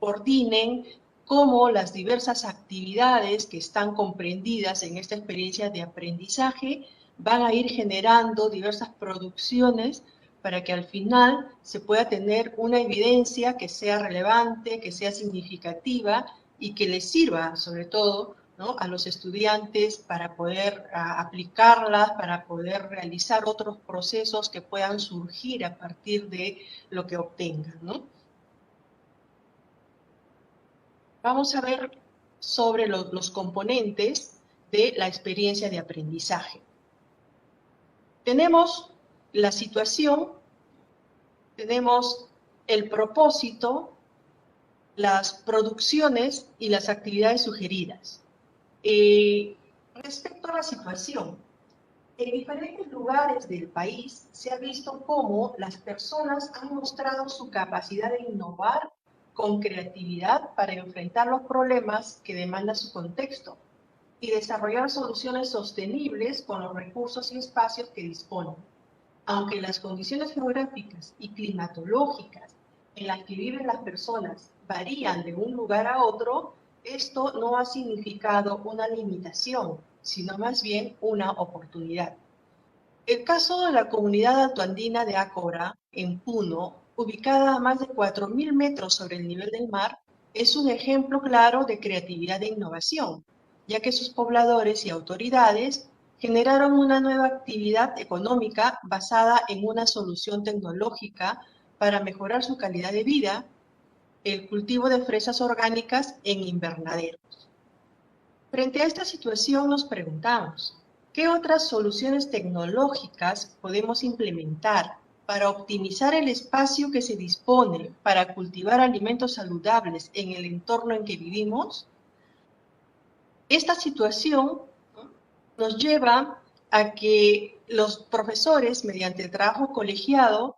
coordinen cómo las diversas actividades que están comprendidas en esta experiencia de aprendizaje van a ir generando diversas producciones para que al final se pueda tener una evidencia que sea relevante, que sea significativa y que les sirva, sobre todo, ¿no?, a los estudiantes para poder aplicarlas, para poder realizar otros procesos que puedan surgir a partir de lo que obtengan, ¿no? Vamos a ver sobre los componentes de la experiencia de aprendizaje. Tenemos la situación, tenemos el propósito, las producciones y las actividades sugeridas. Respecto a la situación, en diferentes lugares del país se ha visto cómo las personas han mostrado su capacidad de innovar con creatividad para enfrentar los problemas que demanda su contexto y desarrollar soluciones sostenibles con los recursos y espacios que disponen. Aunque las condiciones geográficas y climatológicas en las que viven las personas varían de un lugar a otro, esto no ha significado una limitación, sino más bien una oportunidad. El caso de la comunidad altoandina de Ácora, en Puno, ubicada a más de 4.000 metros sobre el nivel del mar, es un ejemplo claro de creatividad e innovación, ya que sus pobladores y autoridades generaron una nueva actividad económica basada en una solución tecnológica para mejorar su calidad de vida, el cultivo de fresas orgánicas en invernaderos. Frente a esta situación nos preguntamos, ¿qué otras soluciones tecnológicas podemos implementar para optimizar el espacio que se dispone para cultivar alimentos saludables en el entorno en que vivimos? Esta situación, ¿no?, nos lleva a que los profesores, mediante el trabajo colegiado,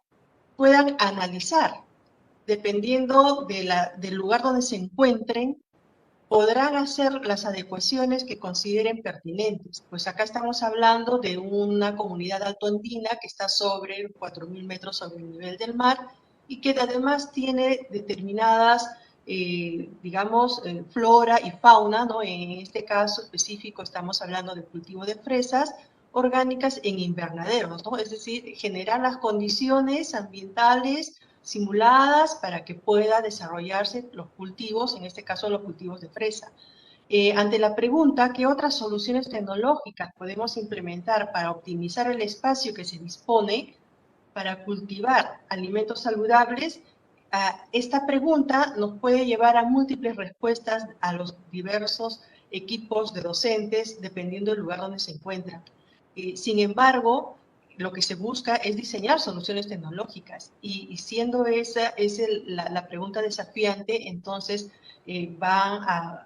puedan analizar, dependiendo del lugar donde se encuentren, podrán hacer las adecuaciones que consideren pertinentes. Pues acá estamos hablando de una comunidad altoandina que está sobre 4.000 metros sobre el nivel del mar y que además tiene determinadas, digamos, flora y fauna, ¿no? En este caso específico estamos hablando de cultivo de fresas orgánicas en invernaderos, ¿no? Es decir, generar las condiciones ambientales simuladas para que pueda desarrollarse los cultivos, en este caso los cultivos de fresa. Ante la pregunta, ¿qué otras soluciones tecnológicas podemos implementar para optimizar el espacio que se dispone para cultivar alimentos saludables? Esta pregunta nos puede llevar a múltiples respuestas a los diversos equipos de docentes, dependiendo del lugar donde se encuentran. Sin embargo, lo que se busca es diseñar soluciones tecnológicas y siendo esa la pregunta desafiante, entonces se va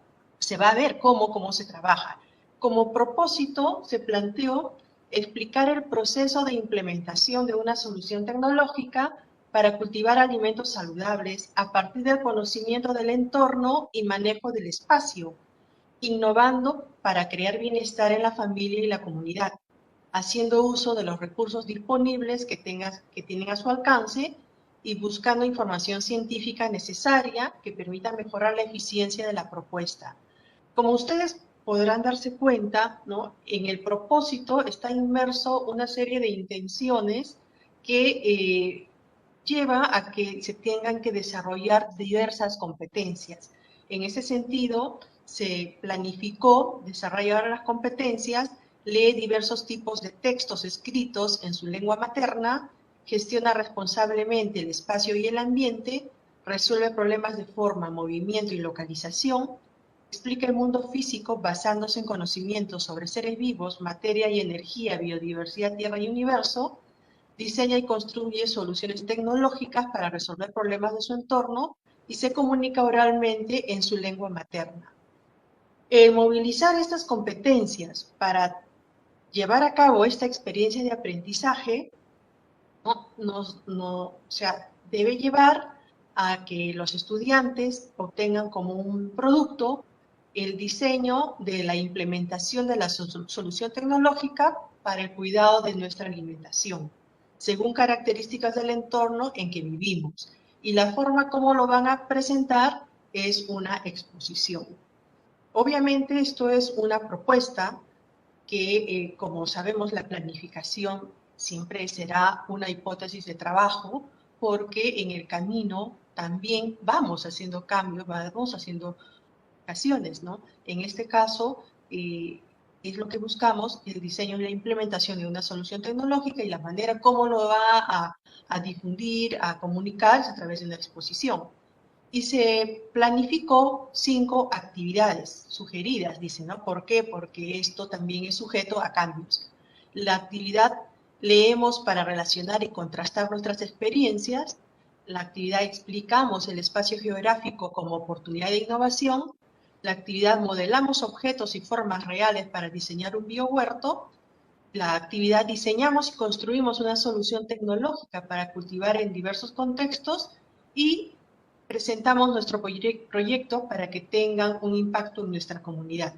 a ver cómo se trabaja. Como propósito se planteó explicar el proceso de implementación de una solución tecnológica para cultivar alimentos saludables a partir del conocimiento del entorno y manejo del espacio, innovando para crear bienestar en la familia y la comunidad, haciendo uso de los recursos disponibles que tienen a su alcance y buscando información científica necesaria que permita mejorar la eficiencia de la propuesta. Como ustedes podrán darse cuenta, ¿no?, en el propósito está inmerso una serie de intenciones que lleva a que se tengan que desarrollar diversas competencias. En ese sentido, se planificó desarrollar las competencias, lee diversos tipos de textos escritos en su lengua materna, gestiona responsablemente el espacio y el ambiente, resuelve problemas de forma, movimiento y localización, explica el mundo físico basándose en conocimientos sobre seres vivos, materia y energía, biodiversidad, tierra y universo, diseña y construye soluciones tecnológicas para resolver problemas de su entorno y se comunica oralmente en su lengua materna. Movilizar estas competencias para llevar a cabo esta experiencia de aprendizaje debe llevar a que los estudiantes obtengan como un producto el diseño de la implementación de la solución tecnológica para el cuidado de nuestra alimentación, según características del entorno en que vivimos. Y la forma como lo van a presentar es una exposición. Obviamente esto es una propuesta que, como sabemos, la planificación siempre será una hipótesis de trabajo, porque en el camino también vamos haciendo cambios, vamos haciendo modificaciones, ¿no? En este caso, es lo que buscamos, el diseño y la implementación de una solución tecnológica y la manera como lo va a difundir, a comunicar a través de una exposición. Y se planificó 5 actividades sugeridas, dice, ¿no? ¿Por qué? Porque esto también es sujeto a cambios. La actividad leemos para relacionar y contrastar nuestras experiencias. La actividad explicamos el espacio geográfico como oportunidad de innovación. La actividad modelamos objetos y formas reales para diseñar un biohuerto. La actividad diseñamos y construimos una solución tecnológica para cultivar en diversos contextos y presentamos nuestro proyecto para que tengan un impacto en nuestra comunidad.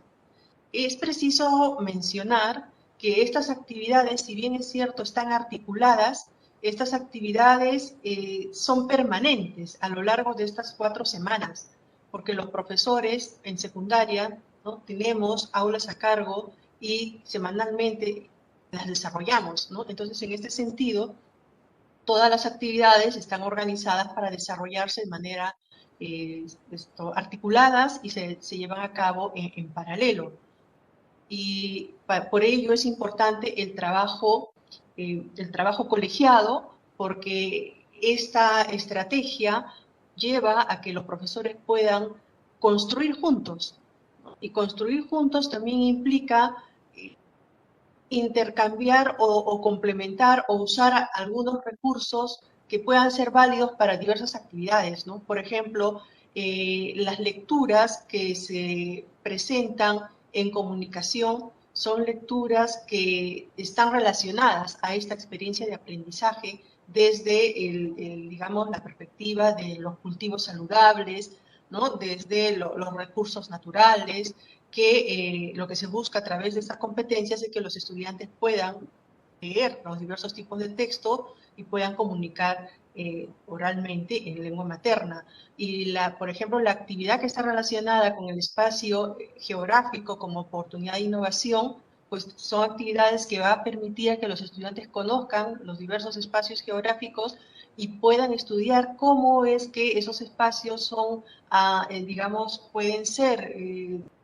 Es preciso mencionar que estas actividades, si bien es cierto, están articuladas, estas actividades son permanentes a lo largo de estas 4 semanas, porque los profesores en secundaria, ¿no?, tenemos aulas a cargo y semanalmente las desarrollamos, ¿no? Entonces, en este sentido, todas las actividades están organizadas para desarrollarse de manera articuladas y se llevan a cabo en paralelo. Y por ello es importante el trabajo colegiado, porque esta estrategia lleva a que los profesores puedan construir juntos ¿no? Y construir juntos también implica intercambiar o complementar o usar algunos recursos que puedan ser válidos para diversas actividades, ¿no? Por ejemplo, las lecturas que se presentan en comunicación son lecturas que están relacionadas a esta experiencia de aprendizaje desde, digamos, la perspectiva de los cultivos saludables, ¿no? Desde los recursos naturales, que lo que se busca a través de estas competencias es que los estudiantes puedan leer los diversos tipos de texto y puedan comunicar oralmente en lengua materna. Y, por ejemplo, la actividad que está relacionada con el espacio geográfico como oportunidad de innovación, pues son actividades que va a permitir que los estudiantes conozcan los diversos espacios geográficos y puedan estudiar cómo es que esos espacios son, digamos, pueden ser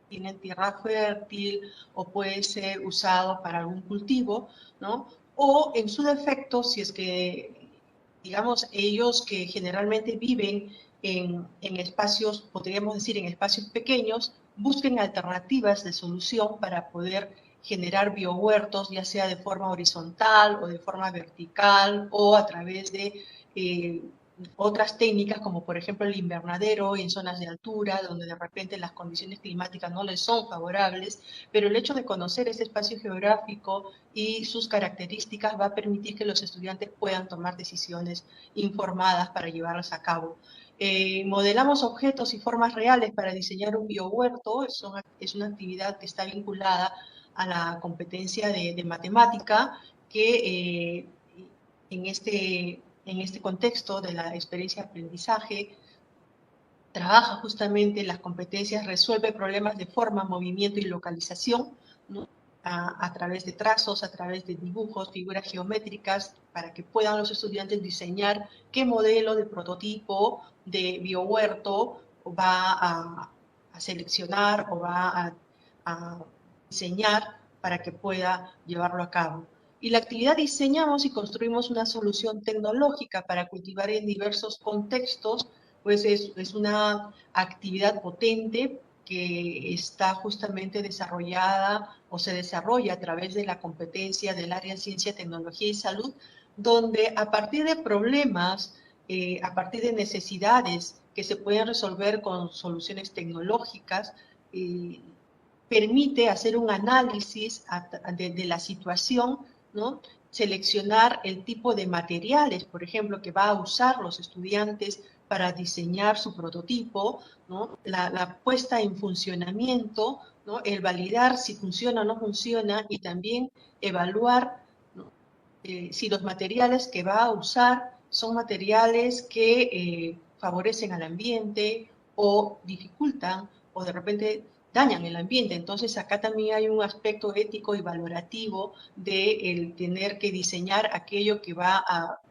tienen tierra fértil o puede ser usado para algún cultivo, ¿no? O en su defecto, si es que, digamos, ellos que generalmente viven en espacios, podríamos decir, en espacios pequeños, busquen alternativas de solución para poder generar biohuertos, ya sea de forma horizontal o de forma vertical o a través de otras técnicas como por ejemplo el invernadero en zonas de altura donde de repente las condiciones climáticas no les son favorables, pero el hecho de conocer ese espacio geográfico y sus características va a permitir que los estudiantes puedan tomar decisiones informadas para llevarlas a cabo. Modelamos objetos y formas reales para diseñar un biohuerto, es una actividad que está vinculada a la competencia de matemática que en este contexto de la experiencia de aprendizaje, trabaja justamente las competencias, resuelve problemas de forma, movimiento y localización, ¿no? A través de trazos, a través de dibujos, figuras geométricas, para que puedan los estudiantes diseñar qué modelo de prototipo de biohuerto va a seleccionar o va a diseñar para que pueda llevarlo a cabo. Y la actividad diseñamos y construimos una solución tecnológica para cultivar en diversos contextos, pues es una actividad potente que está justamente desarrollada o se desarrolla a través de la competencia del área de ciencia, tecnología y salud, donde a partir de problemas, a partir de necesidades que se pueden resolver con soluciones tecnológicas, permite hacer un análisis de la situación, ¿no? Seleccionar el tipo de materiales, por ejemplo, que va a usar los estudiantes para diseñar su prototipo, ¿no? La puesta en funcionamiento, ¿no? El validar si funciona o no funciona y también evaluar, ¿no? Si los materiales que va a usar son materiales que favorecen al ambiente o dificultan o de repente dañan el ambiente. Entonces acá también hay un aspecto ético y valorativo de el tener que diseñar aquello que va a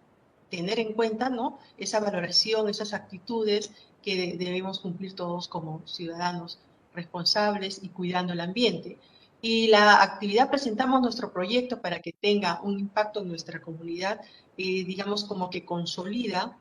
tener en cuenta, ¿no? Esa valoración, esas actitudes que debemos cumplir todos como ciudadanos responsables y cuidando el ambiente. Y la actividad presentamos nuestro proyecto para que tenga un impacto en nuestra comunidad, digamos como que consolida,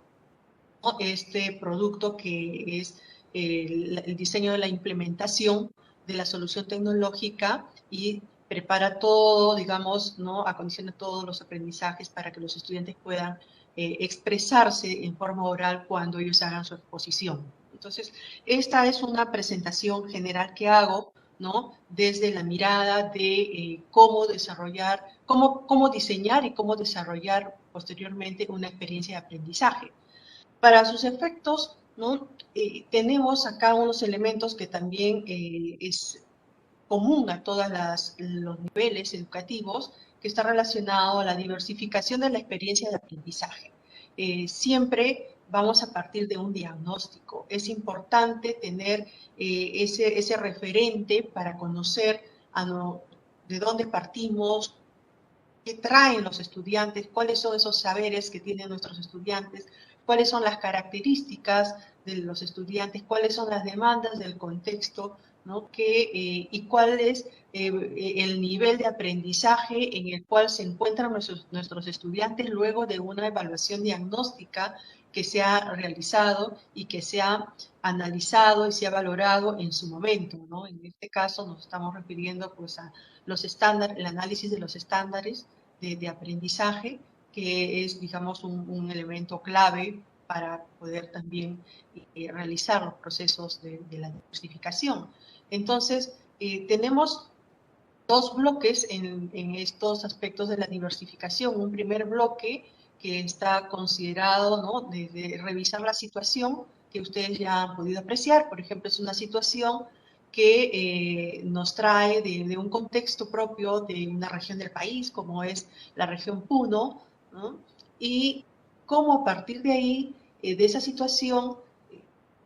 ¿no? Este producto que es el diseño de la implementación de la solución tecnológica y prepara todo, digamos, ¿no? Acondiciona todos los aprendizajes para que los estudiantes puedan expresarse en forma oral cuando ellos hagan su exposición. Entonces, esta es una presentación general que hago, ¿no? Desde la mirada de cómo desarrollar, cómo diseñar y cómo desarrollar posteriormente una experiencia de aprendizaje. Para sus efectos, ¿no? Tenemos acá unos elementos que también es común a todos los niveles educativos, que está relacionado a la diversificación de la experiencia de aprendizaje. Siempre vamos a partir de un diagnóstico. Es importante tener ese referente para conocer de dónde partimos, qué traen los estudiantes, cuáles son esos saberes que tienen nuestros estudiantes, cuáles son las características de los estudiantes, cuáles son las demandas del contexto, ¿no? Y cuál es el nivel de aprendizaje en el cual se encuentran nuestros estudiantes luego de una evaluación diagnóstica que se ha realizado y que se ha analizado y se ha valorado en su momento, ¿no? En este caso nos estamos refiriendo pues a los estándares, el análisis de los estándares de aprendizaje, que es, digamos, un elemento clave para poder también realizar los procesos de la diversificación. Entonces, tenemos dos bloques en estos aspectos de la diversificación. Un primer bloque que está considerado, ¿no?, de revisar la situación que ustedes ya han podido apreciar. Por ejemplo, es una situación que nos trae de un contexto propio de una región del país, como es la región Puno, ¿no? Y cómo a partir de ahí, de esa situación,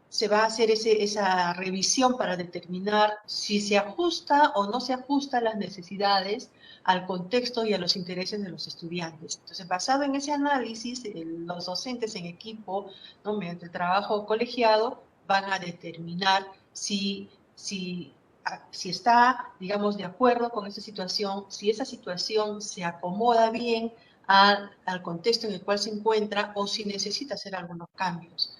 se va a hacer esa revisión para determinar si se ajusta o no se ajusta a las necesidades, al contexto y a los intereses de los estudiantes. Entonces, basado en ese análisis, los docentes en equipo, ¿no?, mediante el trabajo colegiado, van a determinar si está, digamos, de acuerdo con esa situación, si esa situación se acomoda bien al contexto en el cual se encuentra o si necesita hacer algunos cambios.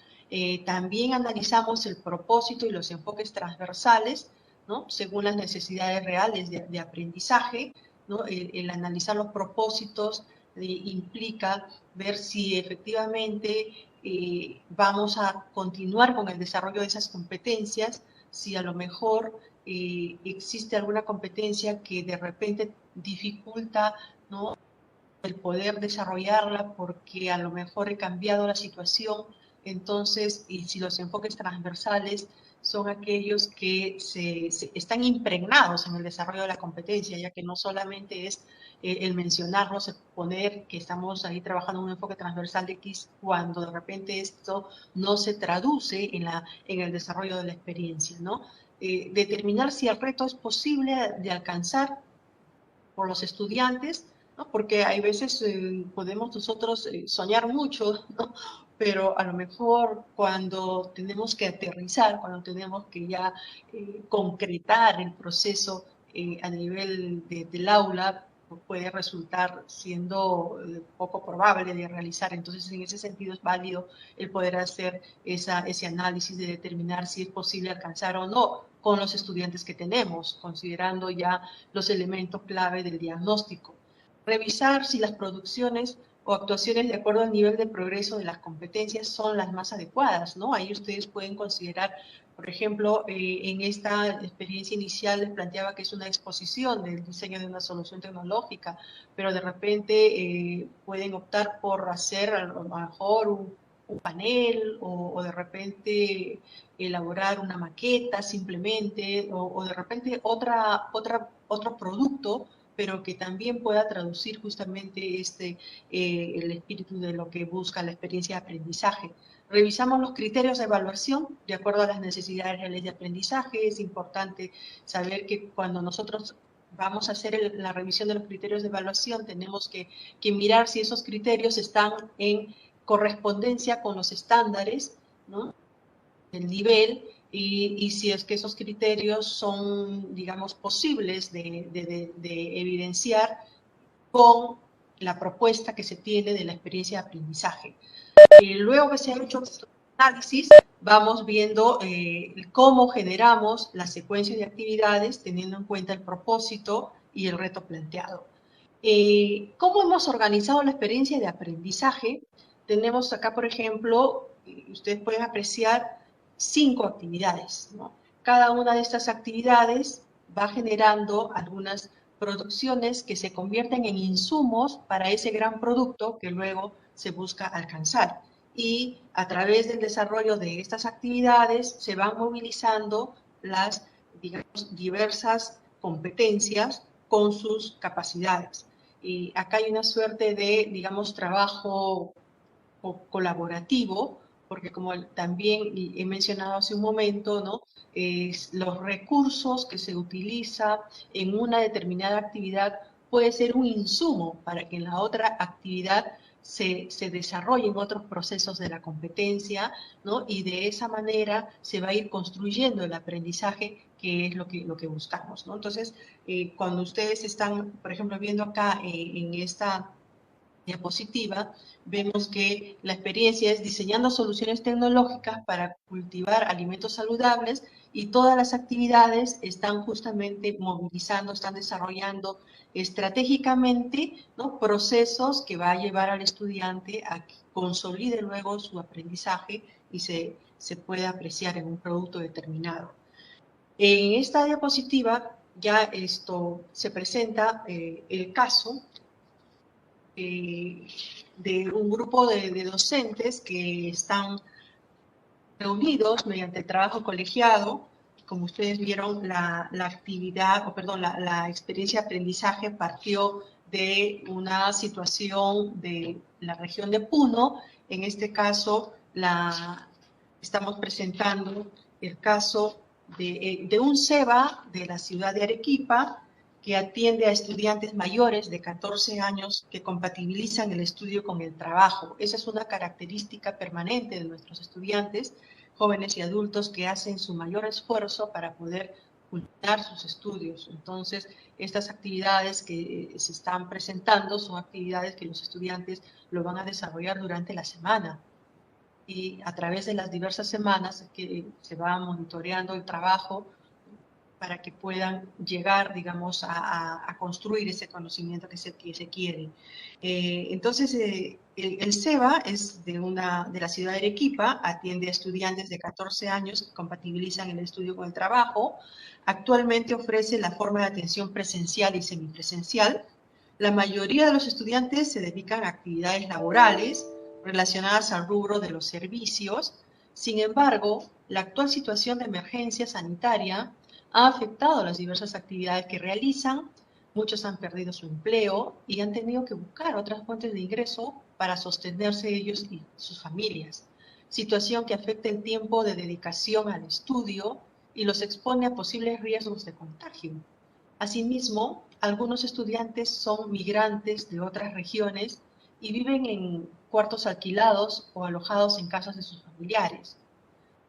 También analizamos el propósito y los enfoques transversales, ¿no?, según las necesidades reales de aprendizaje, ¿no? El analizar los propósitos implica ver si efectivamente vamos a continuar con el desarrollo de esas competencias, si a lo mejor existe alguna competencia que de repente dificulta, ¿no?, el poder desarrollarla porque a lo mejor he cambiado la situación. Entonces, y si los enfoques transversales son aquellos que están impregnados en el desarrollo de la competencia, ya que no solamente es el mencionarlos, poner que estamos ahí trabajando en un enfoque transversal de X, cuando de repente esto no se traduce en el desarrollo de la experiencia, ¿no? Determinar si el reto es posible de alcanzar por los estudiantes, ¿no? Porque hay veces podemos nosotros soñar mucho, ¿no?, pero a lo mejor cuando tenemos que aterrizar, cuando tenemos que ya concretar el proceso a nivel del aula, puede resultar siendo poco probable de realizar. Entonces, en ese sentido es válido el poder hacer ese análisis de determinar si es posible alcanzar o no con los estudiantes que tenemos, considerando ya los elementos clave del diagnóstico. Revisar si las producciones o actuaciones de acuerdo al nivel de progreso de las competencias son las más adecuadas, ¿no? Ahí ustedes pueden considerar, por ejemplo, en esta experiencia inicial les planteaba que es una exposición del diseño de una solución tecnológica, pero de repente pueden optar por hacer a lo mejor un panel o de repente elaborar una maqueta simplemente o de repente otro producto, pero que también pueda traducir justamente el espíritu de lo que busca la experiencia de aprendizaje. Revisamos los criterios de evaluación de acuerdo a las necesidades reales de aprendizaje. Es importante saber que cuando nosotros vamos a hacer la revisión de los criterios de evaluación, tenemos que mirar si esos criterios están en correspondencia con los estándares, ¿no?, del nivel, y si es que esos criterios son, digamos, posibles de evidenciar con la propuesta que se tiene de la experiencia de aprendizaje. Luego que se ha hecho este análisis, vamos viendo cómo generamos la secuencia de actividades teniendo en cuenta el propósito y el reto planteado. ¿Cómo hemos organizado la experiencia de aprendizaje? Tenemos acá, por ejemplo, ustedes pueden apreciar 5 actividades, ¿no? Cada una de estas actividades va generando algunas producciones que se convierten en insumos para ese gran producto que luego se busca alcanzar. Y a través del desarrollo de estas actividades se van movilizando las, digamos, diversas competencias con sus capacidades. Y acá hay una suerte de, digamos, trabajo colaborativo, porque como también he mencionado hace un momento, ¿no?, los recursos que se utiliza en una determinada actividad puede ser un insumo para que en la otra actividad se desarrollen otros procesos de la competencia, ¿no?, y de esa manera se va a ir construyendo el aprendizaje que es lo que buscamos, ¿no? Entonces, cuando ustedes están, por ejemplo, viendo acá en esta diapositiva, vemos que la experiencia es diseñando soluciones tecnológicas para cultivar alimentos saludables, y todas las actividades están justamente movilizando, están desarrollando estratégicamente, ¿no?, procesos que va a llevar al estudiante a que consolide luego su aprendizaje y se pueda apreciar en un producto determinado. En esta diapositiva ya esto se presenta el caso de un grupo de docentes que están reunidos mediante el trabajo colegiado. Como ustedes vieron, la actividad, o perdón, la experiencia de aprendizaje partió de una situación de la región de Puno. En este caso, estamos presentando el caso de un SEBA de la ciudad de Arequipa, que atiende a estudiantes mayores de 14 años que compatibilizan el estudio con el trabajo. Esa es una característica permanente de nuestros estudiantes, jóvenes y adultos, que hacen su mayor esfuerzo para poder culminar sus estudios. Entonces, estas actividades que se están presentando son actividades que los estudiantes lo van a desarrollar durante la semana. Y a través de las diversas semanas que se va monitoreando el trabajo para que puedan llegar, digamos, a construir ese conocimiento que se quiere. Entonces, el SEBA es de la ciudad de Arequipa, atiende a estudiantes de 14 años que compatibilizan el estudio con el trabajo. Actualmente ofrece la forma de atención presencial y semipresencial. La mayoría de los estudiantes se dedican a actividades laborales relacionadas al rubro de los servicios. Sin embargo, la actual situación de emergencia sanitaria ha afectado las diversas actividades que realizan. Muchos han perdido su empleo y han tenido que buscar otras fuentes de ingreso para sostenerse ellos y sus familias. Situación que afecta el tiempo de dedicación al estudio y los expone a posibles riesgos de contagio. Asimismo, algunos estudiantes son migrantes de otras regiones y viven en cuartos alquilados o alojados en casas de sus familiares.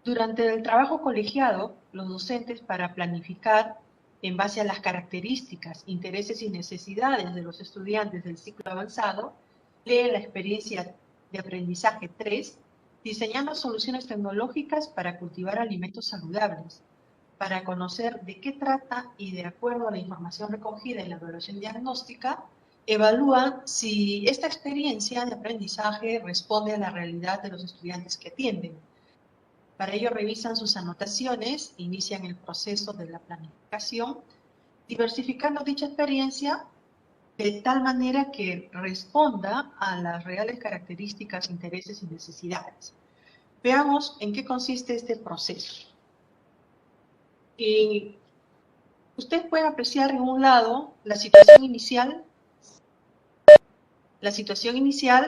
Durante el trabajo colegiado, los docentes, para planificar en base a las características, intereses y necesidades de los estudiantes del ciclo avanzado, leen la experiencia de aprendizaje 3, diseñando soluciones tecnológicas para cultivar alimentos saludables. Para conocer de qué trata y, de acuerdo a la información recogida en la evaluación diagnóstica, evalúan si esta experiencia de aprendizaje responde a la realidad de los estudiantes que atienden. Para ello revisan sus anotaciones, inician el proceso de la planificación, diversificando dicha experiencia de tal manera que responda a las reales características, intereses y necesidades. Veamos en qué consiste este proceso. Ustedes pueden apreciar en un lado la situación inicial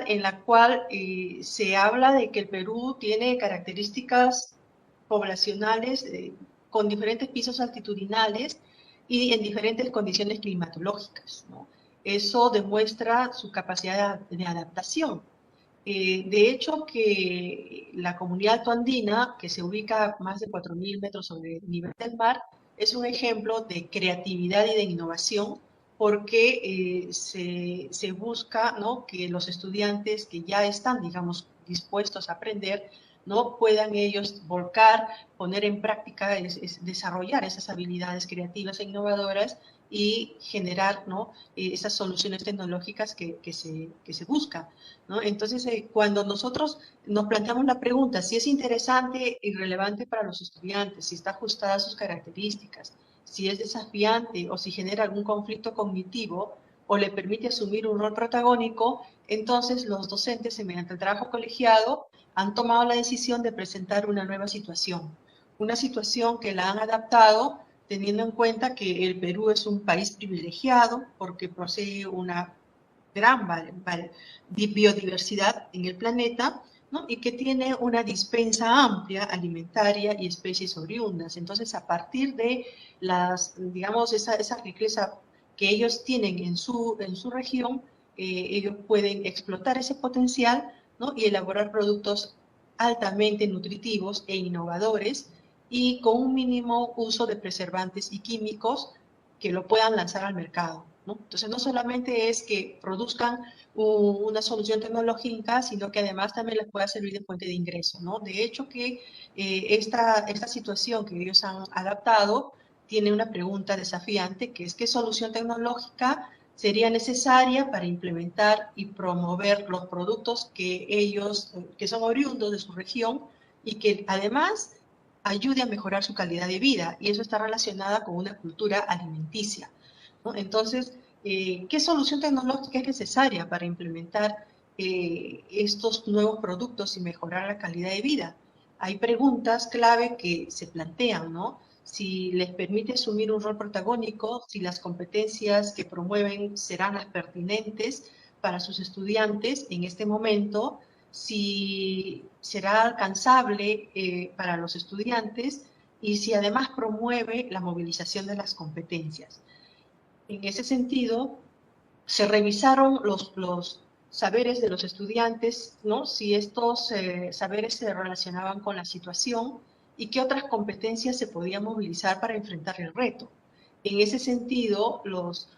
en la cual se habla de que el Perú tiene características poblacionales con diferentes pisos altitudinales y en diferentes condiciones climatológicas, ¿no? Eso demuestra su capacidad de adaptación. De hecho, que la comunidad altoandina, que se ubica a más de 4.000 metros sobre el nivel del mar, es un ejemplo de creatividad y de innovación, porque se busca, ¿no?, que los estudiantes que ya están, digamos, dispuestos a aprender, ¿no?, puedan ellos volcar, poner en práctica, desarrollar esas habilidades creativas e innovadoras y generar, ¿no?, esas soluciones tecnológicas que se buscan, ¿no? Entonces, cuando nosotros nos planteamos la pregunta si es interesante y relevante para los estudiantes, si está ajustada a sus características, si es desafiante o si genera algún conflicto cognitivo o le permite asumir un rol protagónico, entonces los docentes, mediante el trabajo colegiado, han tomado la decisión de presentar una nueva situación. Una situación que la han adaptado teniendo en cuenta que el Perú es un país privilegiado porque posee una gran biodiversidad en el planeta, ¿no?, y que tiene una dispensa amplia alimentaria y especies oriundas. Entonces, a partir de digamos, esa riqueza que ellos tienen en su región, ellos pueden explotar ese potencial, ¿no?, y elaborar productos altamente nutritivos e innovadores, y con un mínimo uso de preservantes y químicos que lo puedan lanzar al mercado, ¿no? Entonces, no solamente es que produzcan una solución tecnológica, sino que además también les pueda servir de fuente de ingreso, ¿no? De hecho, que esta situación que ellos han adaptado tiene una pregunta desafiante, que es ¿qué solución tecnológica sería necesaria para implementar y promover los productos que ellos, que son oriundos de su región y que además ayude a mejorar su calidad de vida? Y eso está relacionada con una cultura alimenticia, ¿no? Entonces, ¿qué solución tecnológica es necesaria para implementar estos nuevos productos y mejorar la calidad de vida? Hay preguntas clave que se plantean, ¿no? Si les permite asumir un rol protagónico, si las competencias que promueven serán las pertinentes para sus estudiantes en este momento, si será alcanzable para los estudiantes y si además promueve la movilización de las competencias. En ese sentido, se revisaron los saberes de los estudiantes, ¿no? Si estos saberes se relacionaban con la situación y qué otras competencias se podían movilizar para enfrentar el reto. En ese sentido, los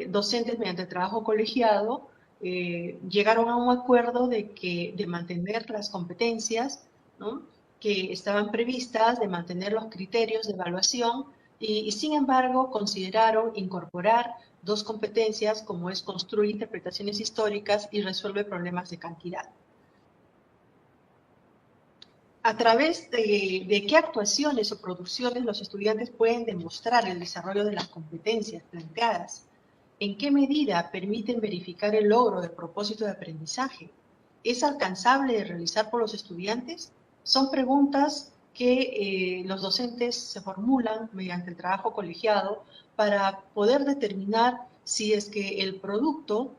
docentes, mediante el trabajo colegiado, llegaron a un acuerdo de mantener las competencias, ¿no?, que estaban previstas, de mantener los criterios de evaluación y sin embargo consideraron incorporar dos competencias como es construir interpretaciones históricas y resuelve problemas de cantidad. ¿A través de qué actuaciones o producciones los estudiantes pueden demostrar el desarrollo de las competencias planteadas? ¿En qué medida permiten verificar el logro del propósito de aprendizaje? ¿Es alcanzable de realizar por los estudiantes? Son preguntas que los docentes se formulan mediante el trabajo colegiado para poder determinar si es que el producto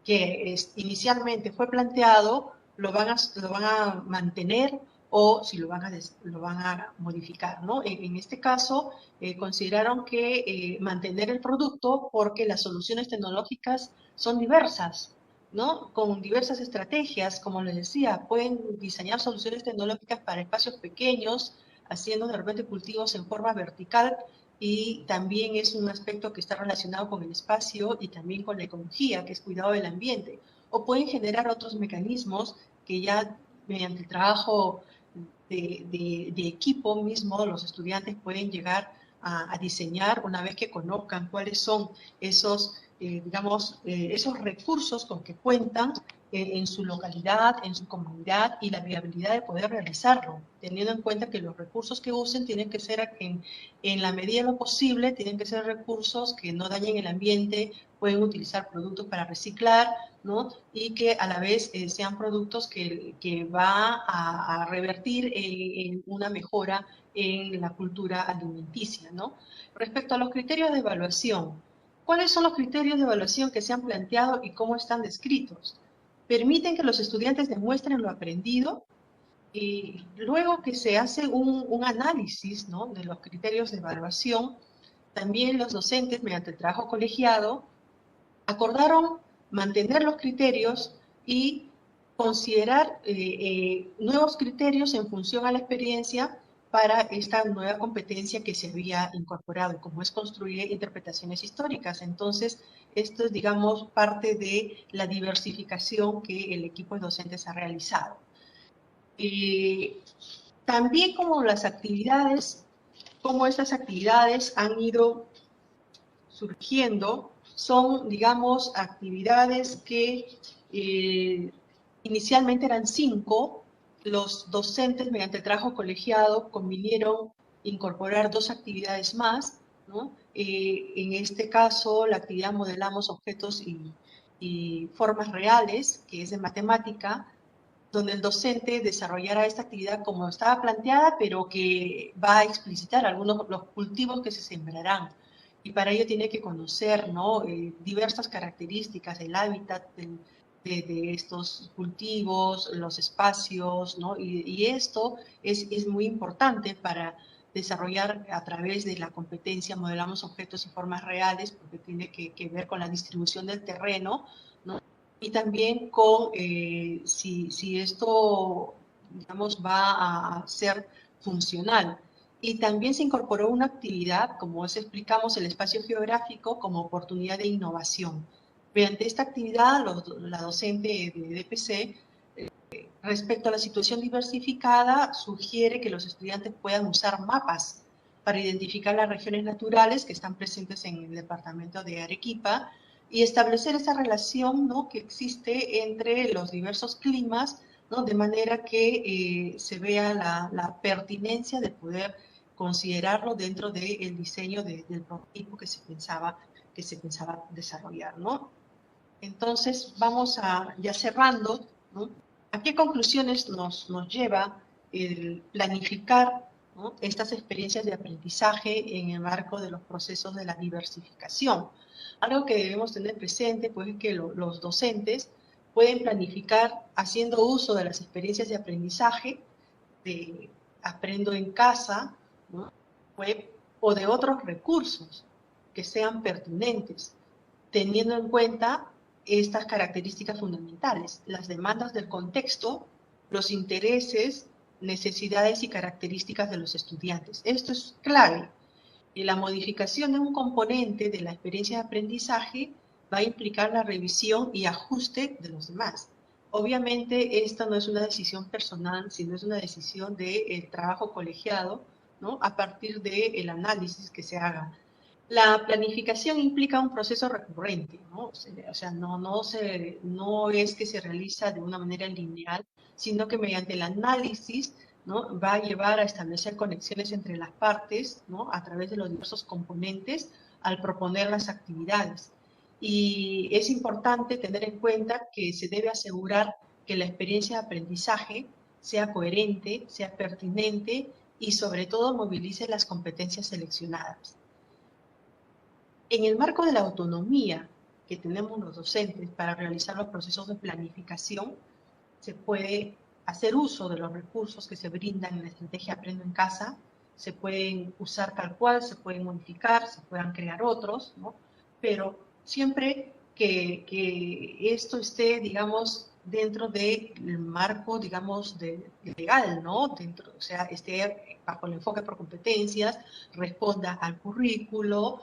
que inicialmente fue planteado lo van a mantener o si lo van a modificar, ¿no? En este caso, consideraron que mantener el producto porque las soluciones tecnológicas son diversas, ¿no? Con diversas estrategias, como les decía, pueden diseñar soluciones tecnológicas para espacios pequeños, haciendo de repente cultivos en forma vertical, y también es un aspecto que está relacionado con el espacio y también con la ecología, que es cuidado del ambiente. O pueden generar otros mecanismos que ya mediante el trabajo de equipo mismo, los estudiantes pueden llegar a diseñar una vez que conozcan cuáles son esos, esos recursos con que cuentan en su localidad, en su comunidad y la viabilidad de poder realizarlo, teniendo en cuenta que los recursos que usen tienen que ser, en la medida de lo posible, tienen que ser recursos que no dañen el ambiente, pueden utilizar productos para reciclar, ¿no? Y que a la vez sean productos que va a revertir en una mejora en la cultura alimenticia, ¿no? Respecto a los criterios de evaluación, ¿cuáles son los criterios de evaluación que se han planteado y cómo están descritos? Permiten que los estudiantes demuestren lo aprendido y luego que se hace un análisis, ¿no?, de los criterios de evaluación, también los docentes, mediante el trabajo colegiado, acordaron mantener los criterios y considerar nuevos criterios en función a la experiencia para esta nueva competencia que se había incorporado, como es construir interpretaciones históricas. Entonces, esto es, digamos, parte de la diversificación que el equipo de docentes ha realizado. También como las actividades, cómo estas actividades han ido surgiendo, son, digamos, actividades que inicialmente eran 5, los docentes mediante el trabajo colegiado convinieron incorporar 2 actividades más, ¿no? En este caso, la actividad modelamos objetos y formas reales, que es de matemática, donde el docente desarrollará esta actividad como estaba planteada, pero que va a explicitar algunos los cultivos que se sembrarán. Y para ello tiene que conocer, ¿no?, diversas características del hábitat de estos cultivos, los espacios, ¿no? Y esto es muy importante para desarrollar a través de la competencia modelamos objetos y formas reales, porque tiene que ver con la distribución del terreno, ¿no? Y también con si esto, digamos, va a ser funcional. Y también se incorporó una actividad, como os explicamos, el espacio geográfico como oportunidad de innovación. Mediante esta actividad, la docente de DPC, respecto a la situación diversificada, sugiere que los estudiantes puedan usar mapas para identificar las regiones naturales que están presentes en el departamento de Arequipa y establecer esa relación, ¿no?, que existe entre los diversos climas, ¿no?, de manera que se vea la pertinencia de poder considerarlo dentro del diseño del prototipo que se pensaba desarrollar, ¿no? Entonces, vamos ya cerrando, ¿no? ¿A qué conclusiones nos lleva el planificar, ¿no?, estas experiencias de aprendizaje en el marco de los procesos de la diversificación? Algo que debemos tener presente, pues, es que los docentes pueden planificar haciendo uso de las experiencias de aprendizaje, de aprendo en casa, ¿no?, web, o de otros recursos que sean pertinentes, teniendo en cuenta estas características fundamentales: las demandas del contexto, los intereses, necesidades y características de los estudiantes. Esto es clave. Y la modificación de un componente de la experiencia de aprendizaje va a implicar la revisión y ajuste de los demás. Obviamente, esta no es una decisión personal, sino es una decisión del trabajo colegiado, ¿no?, a partir del análisis que se haga. La planificación implica un proceso recurrente, ¿no? O sea, no es que se realiza de una manera lineal, sino que mediante el análisis, ¿no?, va a llevar a establecer conexiones entre las partes, ¿no?, a través de los diversos componentes al proponer las actividades. Y es importante tener en cuenta que se debe asegurar que la experiencia de aprendizaje sea coherente, sea pertinente y sobre todo movilice las competencias seleccionadas. En el marco de la autonomía que tenemos los docentes para realizar los procesos de planificación, se puede hacer uso de los recursos que se brindan en la estrategia Aprendo en Casa, se pueden usar tal cual, se pueden modificar, se puedan crear otros, ¿no? Pero siempre que esto esté, digamos, dentro del marco, digamos, legal, ¿no? Dentro, o sea, esté bajo el enfoque por competencias, responda al currículo,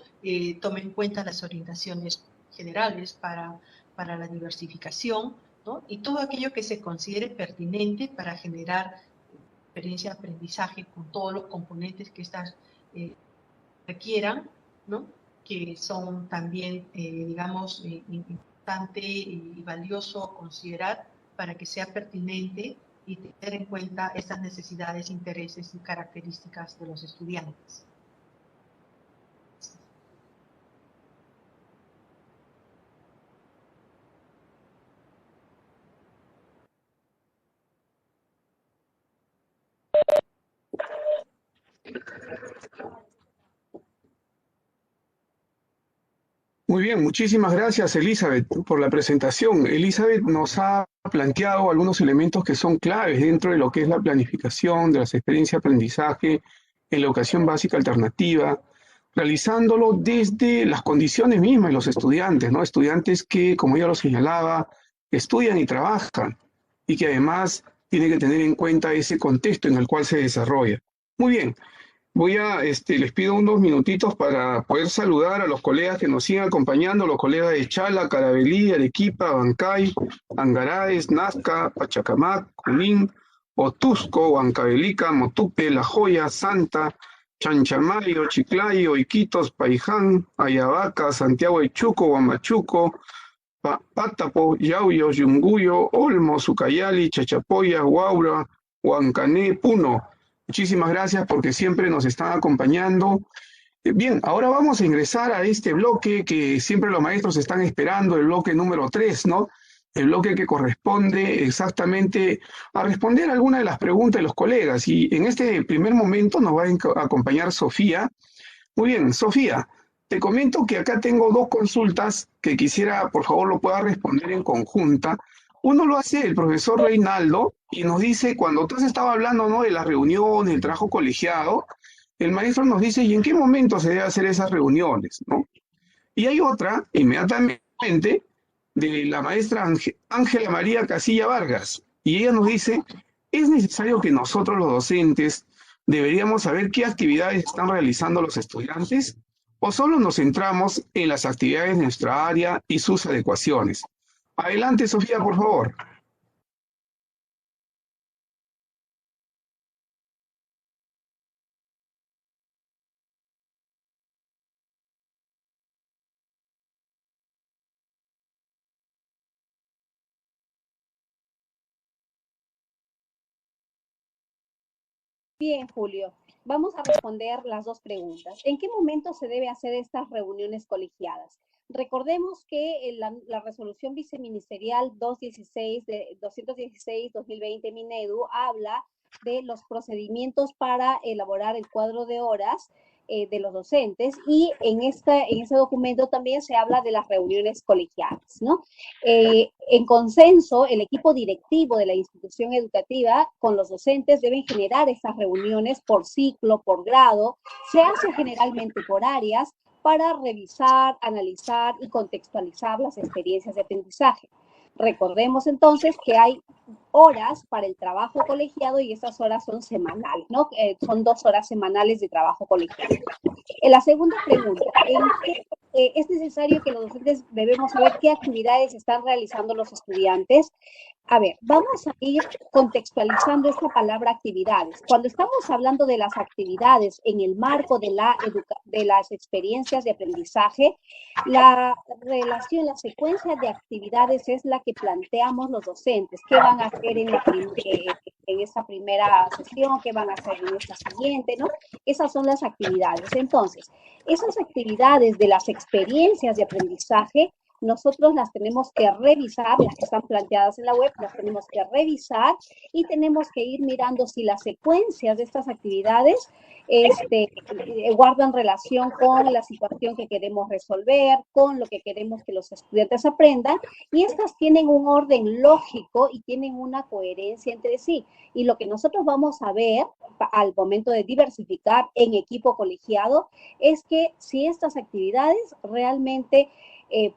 tome en cuenta las orientaciones generales para la diversificación, ¿no?, y todo aquello que se considere pertinente para generar experiencia de aprendizaje con todos los componentes que estas requieran, ¿no?, que son también, digamos, importante y valioso considerar para que sea pertinente y tener en cuenta estas necesidades, intereses y características de los estudiantes. Muy bien, muchísimas gracias, Elizabeth, por la presentación. Elizabeth nos ha planteado algunos elementos que son claves dentro de lo que es la planificación de las experiencias de aprendizaje en la educación básica alternativa, realizándolo desde las condiciones mismas de los estudiantes, ¿no? Estudiantes que, como ella lo señalaba, estudian y trabajan y que además tienen que tener en cuenta ese contexto en el cual se desarrolla. Muy bien. Les pido unos minutitos para poder saludar a los colegas que nos siguen acompañando, los colegas de Chala, Carabalí, Arequipa, Bancay, Angaraes, Nazca, Pachacamac, Junín, Otusco, Huancavelica, Motupe, La Joya, Santa, Chanchamayo, Chiclayo, Iquitos, Paiján, Ayabaca, Santiago de Chuco, Huamachuco, Pátapo, Yauyos, Yunguyo, Olmo, Sucayali, Chachapoya, Huaura, Huancané, Puno. Muchísimas gracias porque siempre nos están acompañando. Bien, ahora vamos a ingresar a este bloque que siempre los maestros están esperando, el bloque número 3, ¿no? El bloque que corresponde exactamente a responder algunas de las preguntas de los colegas. Y en este primer momento nos va a acompañar Sofía. Muy bien, Sofía, te comento que acá tengo dos consultas que quisiera, por favor, lo pueda responder en conjunta. Uno lo hace el profesor Reinaldo y nos dice, cuando tú has estado hablando, ¿no?, de las reuniones, el trabajo colegiado, el maestro nos dice, ¿y en qué momento se debe hacer esas reuniones, ¿no? Y hay otra, inmediatamente, de la maestra Ángela María Casilla Vargas, y ella nos dice, es necesario que nosotros los docentes ¿deberíamos saber qué actividades están realizando los estudiantes? ¿O solo nos centramos en las actividades de nuestra área y sus adecuaciones? Adelante, Sofía, por favor. Bien, Julio, vamos a responder las dos preguntas. ¿En qué momento se debe hacer estas reuniones colegiadas? Recordemos que la resolución viceministerial 216-2020 Minedu habla de los procedimientos para elaborar el cuadro de horas de los docentes, y en ese documento también se habla de las reuniones colegiadas, ¿no? En consenso, el equipo directivo de la institución educativa con los docentes deben generar estas reuniones por ciclo, por grado. Se hace generalmente por áreas para revisar, analizar y contextualizar las experiencias de aprendizaje. Recordemos entonces que hay horas para el trabajo colegiado y esas horas son semanales, ¿no? Son 2 horas semanales de trabajo colegiado. La segunda pregunta, ¿es necesario que los docentes debemos saber qué actividades están realizando los estudiantes? A ver, vamos a ir contextualizando esta palabra actividades. Cuando estamos hablando de las actividades en el marco de las experiencias de aprendizaje, la relación, la secuencia de actividades es la que planteamos los docentes. ¿Qué van a hacer en esta primera sesión? ¿Qué van a hacer en esta siguiente? ¿No? Esas son las actividades. Entonces, esas actividades de las experiencias de aprendizaje, nosotros las tenemos que revisar, las que están planteadas en la web, las tenemos que revisar y tenemos que ir mirando si las secuencias de estas actividades guardan relación con la situación que queremos resolver, con lo que queremos que los estudiantes aprendan, y estas tienen un orden lógico y tienen una coherencia entre sí. Y lo que nosotros vamos a ver al momento de diversificar en equipo colegiado es que si estas actividades realmente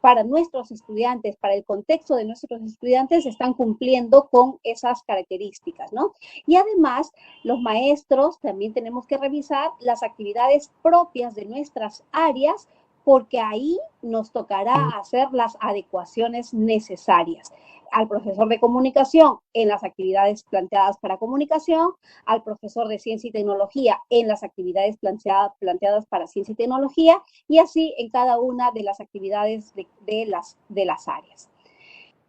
para nuestros estudiantes, para el contexto de nuestros estudiantes, están cumpliendo con esas características, ¿no? Y además, los maestros también tenemos que revisar las actividades propias de nuestras áreas, porque ahí nos tocará hacer las adecuaciones necesarias. Al profesor de comunicación en las actividades planteadas para comunicación, al profesor de ciencia y tecnología en las actividades planteadas para ciencia y tecnología, y así en cada una de las actividades de las áreas.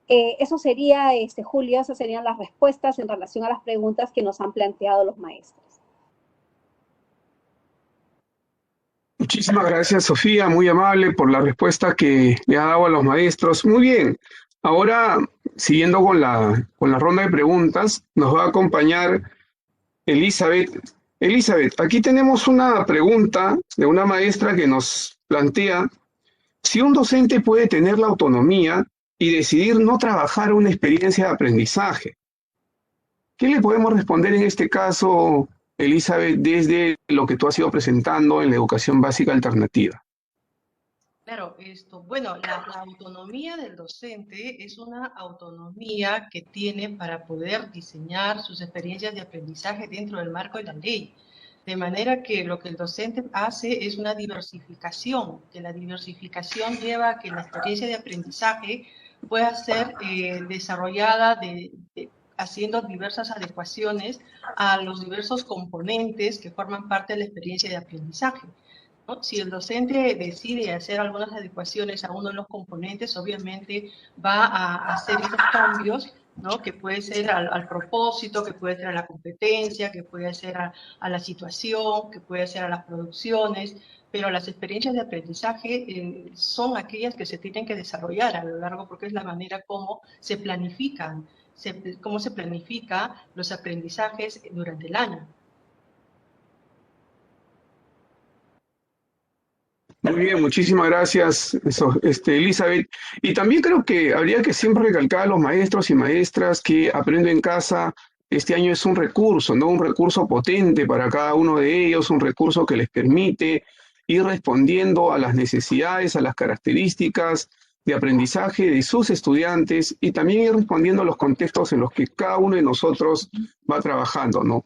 Eso sería, Julio, esas serían las respuestas en relación a las preguntas que nos han planteado los maestros. Muchísimas gracias, Sofía, muy amable por la respuesta que le ha dado a los maestros. Muy bien, ahora, siguiendo con la ronda de preguntas, nos va a acompañar Elizabeth. Elizabeth, aquí tenemos una pregunta de una maestra que nos plantea si un docente puede tener la autonomía y decidir no trabajar una experiencia de aprendizaje. ¿Qué le podemos responder en este caso, Elizabeth, desde lo que tú has ido presentando en la educación básica alternativa? Claro, bueno, la autonomía del docente es una autonomía que tiene para poder diseñar sus experiencias de aprendizaje dentro del marco de la ley. De manera que lo que el docente hace es una diversificación, que la diversificación lleva a que la experiencia de aprendizaje pueda ser desarrollada haciendo diversas adecuaciones a los diversos componentes que forman parte de la experiencia de aprendizaje, ¿no? Si el docente decide hacer algunas adecuaciones a uno de los componentes, obviamente va a hacer esos cambios, ¿no? Que puede ser al propósito, que puede ser a la competencia, que puede ser a la situación, que puede ser a las producciones, pero las experiencias de aprendizaje son aquellas que se tienen que desarrollar a lo largo, porque es la manera como se planifican, cómo se planifica los aprendizajes durante el año. Muy bien, muchísimas gracias, Elizabeth. Y también creo que habría que siempre recalcar a los maestros y maestras que Aprendo en Casa este año es un recurso, ¿no? Un recurso potente para cada uno de ellos, un recurso que les permite ir respondiendo a las necesidades, a las características de aprendizaje de sus estudiantes y también ir respondiendo a los contextos en los que cada uno de nosotros va trabajando, ¿no?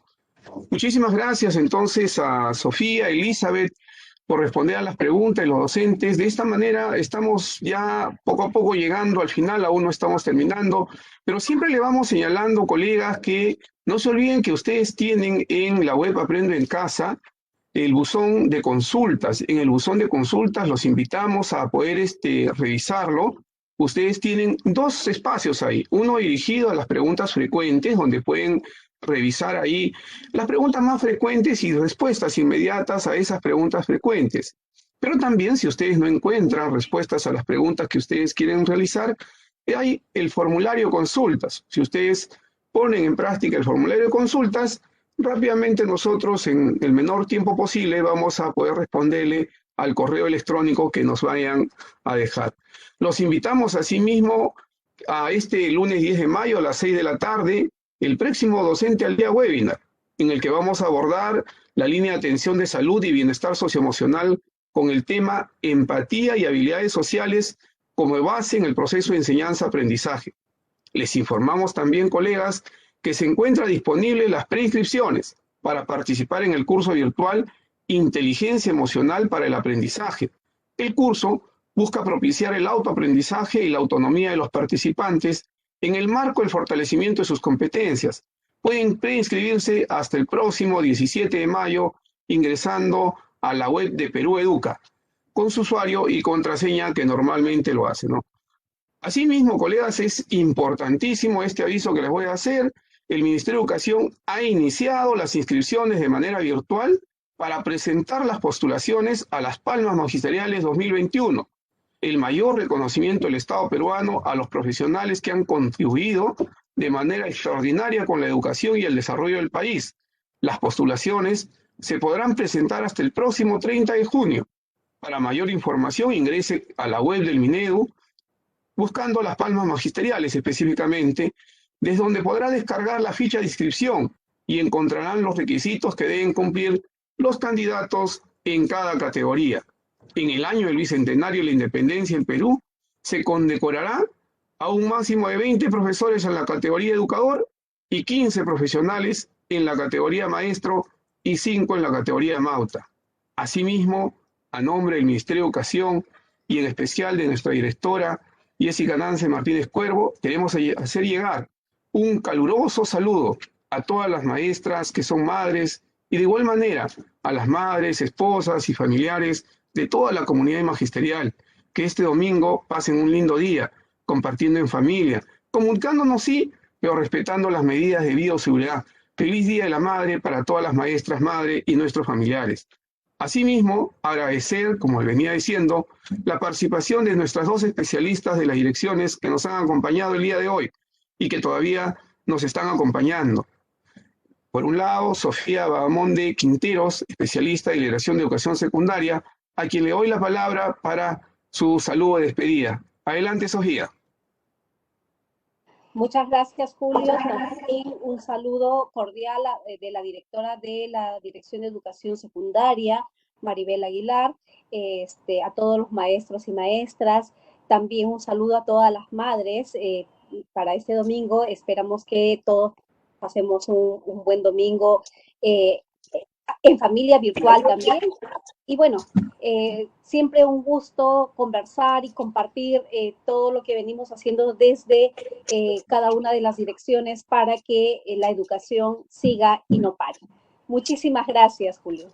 Muchísimas gracias entonces a Sofía, Elizabeth, por responder a las preguntas de los docentes. De esta manera estamos ya poco a poco llegando al final, aún no estamos terminando, pero siempre le vamos señalando, colegas, que no se olviden que ustedes tienen en la web Aprendo en Casa el buzón de consultas. En el buzón de consultas los invitamos a poder revisarlo. Ustedes tienen dos espacios ahí, uno dirigido a las preguntas frecuentes, donde pueden revisar ahí las preguntas más frecuentes y respuestas inmediatas a esas preguntas frecuentes. Pero también si ustedes no encuentran respuestas a las preguntas que ustedes quieren realizar, hay el formulario de consultas. Si ustedes ponen en práctica el formulario de consultas, rápidamente nosotros en el menor tiempo posible vamos a poder responderle al correo electrónico que nos vayan a dejar. Los invitamos asimismo a este lunes 10 de mayo a las 6 de la tarde, el próximo Docente al Día webinar, en el que vamos a abordar la línea de atención de salud y bienestar socioemocional con el tema empatía y habilidades sociales como base en el proceso de enseñanza-aprendizaje. Les informamos también, colegas, que se encuentran disponibles las preinscripciones para participar en el curso virtual Inteligencia Emocional para el Aprendizaje. El curso busca propiciar el autoaprendizaje y la autonomía de los participantes en el marco del fortalecimiento de sus competencias. Pueden preinscribirse hasta el próximo 17 de mayo ingresando a la web de Perú Educa con su usuario y contraseña que normalmente lo hace, ¿no? Asimismo, colegas, es importantísimo este aviso que les voy a hacer. El Ministerio de Educación ha iniciado las inscripciones de manera virtual para presentar las postulaciones a las Palmas Magisteriales 2021, el mayor reconocimiento del Estado peruano a los profesionales que han contribuido de manera extraordinaria con la educación y el desarrollo del país. Las postulaciones se podrán presentar hasta el próximo 30 de junio. Para mayor información, ingrese a la web del Minedu, buscando las Palmas Magisteriales específicamente, desde donde podrá descargar la ficha de inscripción y encontrarán los requisitos que deben cumplir los candidatos en cada categoría. En el año del Bicentenario de la Independencia en Perú, se condecorará a un máximo de 20 profesores en la categoría educador y 15 profesionales en la categoría maestro y 5 en la categoría mauta. Asimismo, a nombre del Ministerio de Educación y en especial de nuestra directora, Jessica Nance Martínez Cuervo, queremos hacer llegar un caluroso saludo a todas las maestras que son madres y de igual manera a las madres, esposas y familiares de toda la comunidad magisterial, que este domingo pasen un lindo día, compartiendo en familia, comunicándonos sí, pero respetando las medidas de bioseguridad. Feliz Día de la Madre para todas las maestras madre y nuestros familiares. Asimismo, agradecer, como venía diciendo, la participación de nuestras dos especialistas de las direcciones que nos han acompañado el día de hoy y que todavía nos están acompañando. Por un lado, Sofía Bahamonde Quinteros, especialista de Dirección de Educación Secundaria, a quien le doy la palabra para su saludo de despedida. Adelante, Sofía. Muchas gracias, Julio. También un saludo cordial de la directora de la Dirección de Educación Secundaria, Maribel Aguilar, a todos los maestros y maestras. También un saludo a todas las madres. Para este domingo esperamos que todos pasemos un buen domingo en familia virtual también. Y bueno, siempre un gusto conversar y compartir todo lo que venimos haciendo desde cada una de las direcciones para que la educación siga y no pare. Muchísimas gracias, Julio.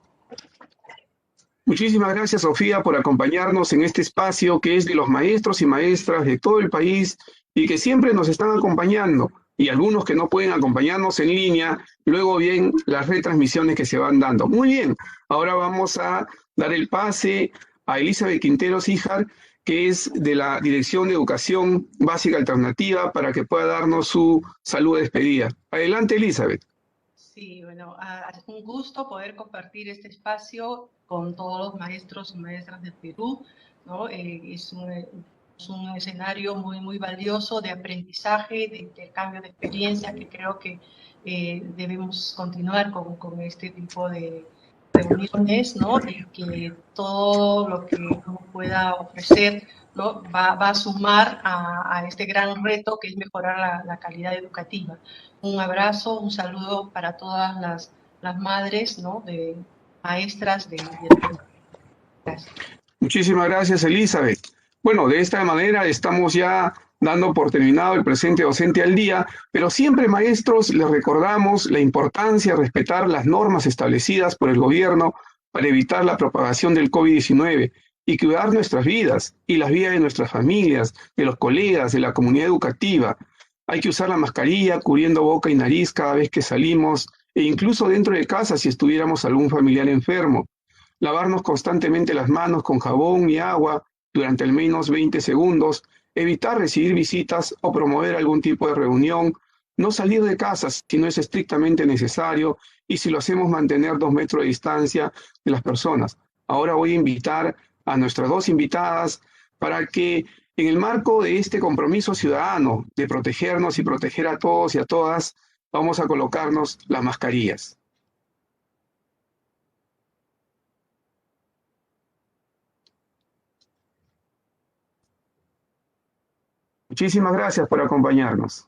Muchísimas gracias, Sofía, por acompañarnos en este espacio que es de los maestros y maestras de todo el país y que siempre nos están acompañando. Y algunos que no pueden acompañarnos en línea, luego bien las retransmisiones que se van dando. Muy bien, ahora vamos a dar el pase a Elizabeth Quinteros Híjar, que es de la Dirección de Educación Básica Alternativa, para que pueda darnos su saludo de despedida. Adelante, Elizabeth. Sí, bueno, es un gusto poder compartir este espacio con todos los maestros y maestras del Perú, ¿no? Es un escenario muy valioso de aprendizaje, de intercambio de experiencias, que creo que debemos continuar con este tipo de reuniones, ¿no? Y que todo lo que uno pueda ofrecer, ¿no? va a sumar a este gran reto que es mejorar la calidad educativa. Un abrazo, un saludo para todas las las madres, ¿no? De maestras del Perú. Gracias. Muchísimas gracias, Elizabeth. Bueno, de esta manera estamos ya dando por terminado el presente docente al día, pero siempre, maestros, les recordamos la importancia de respetar las normas establecidas por el gobierno para evitar la propagación del COVID-19 y cuidar nuestras vidas y las vidas de nuestras familias, de los colegas, de la comunidad educativa. Hay que usar la mascarilla cubriendo boca y nariz cada vez que salimos e incluso dentro de casa si estuviéramos algún familiar enfermo. Lavarnos constantemente las manos con jabón y agua durante al menos 20 segundos, evitar recibir visitas o promover algún tipo de reunión, no salir de casa si no es estrictamente necesario y si lo hacemos mantener 2 metros de distancia de las personas. Ahora voy a invitar a nuestras dos invitadas para que en el marco de este compromiso ciudadano de protegernos y proteger a todos y a todas, vamos a colocarnos las mascarillas. Muchísimas gracias por acompañarnos.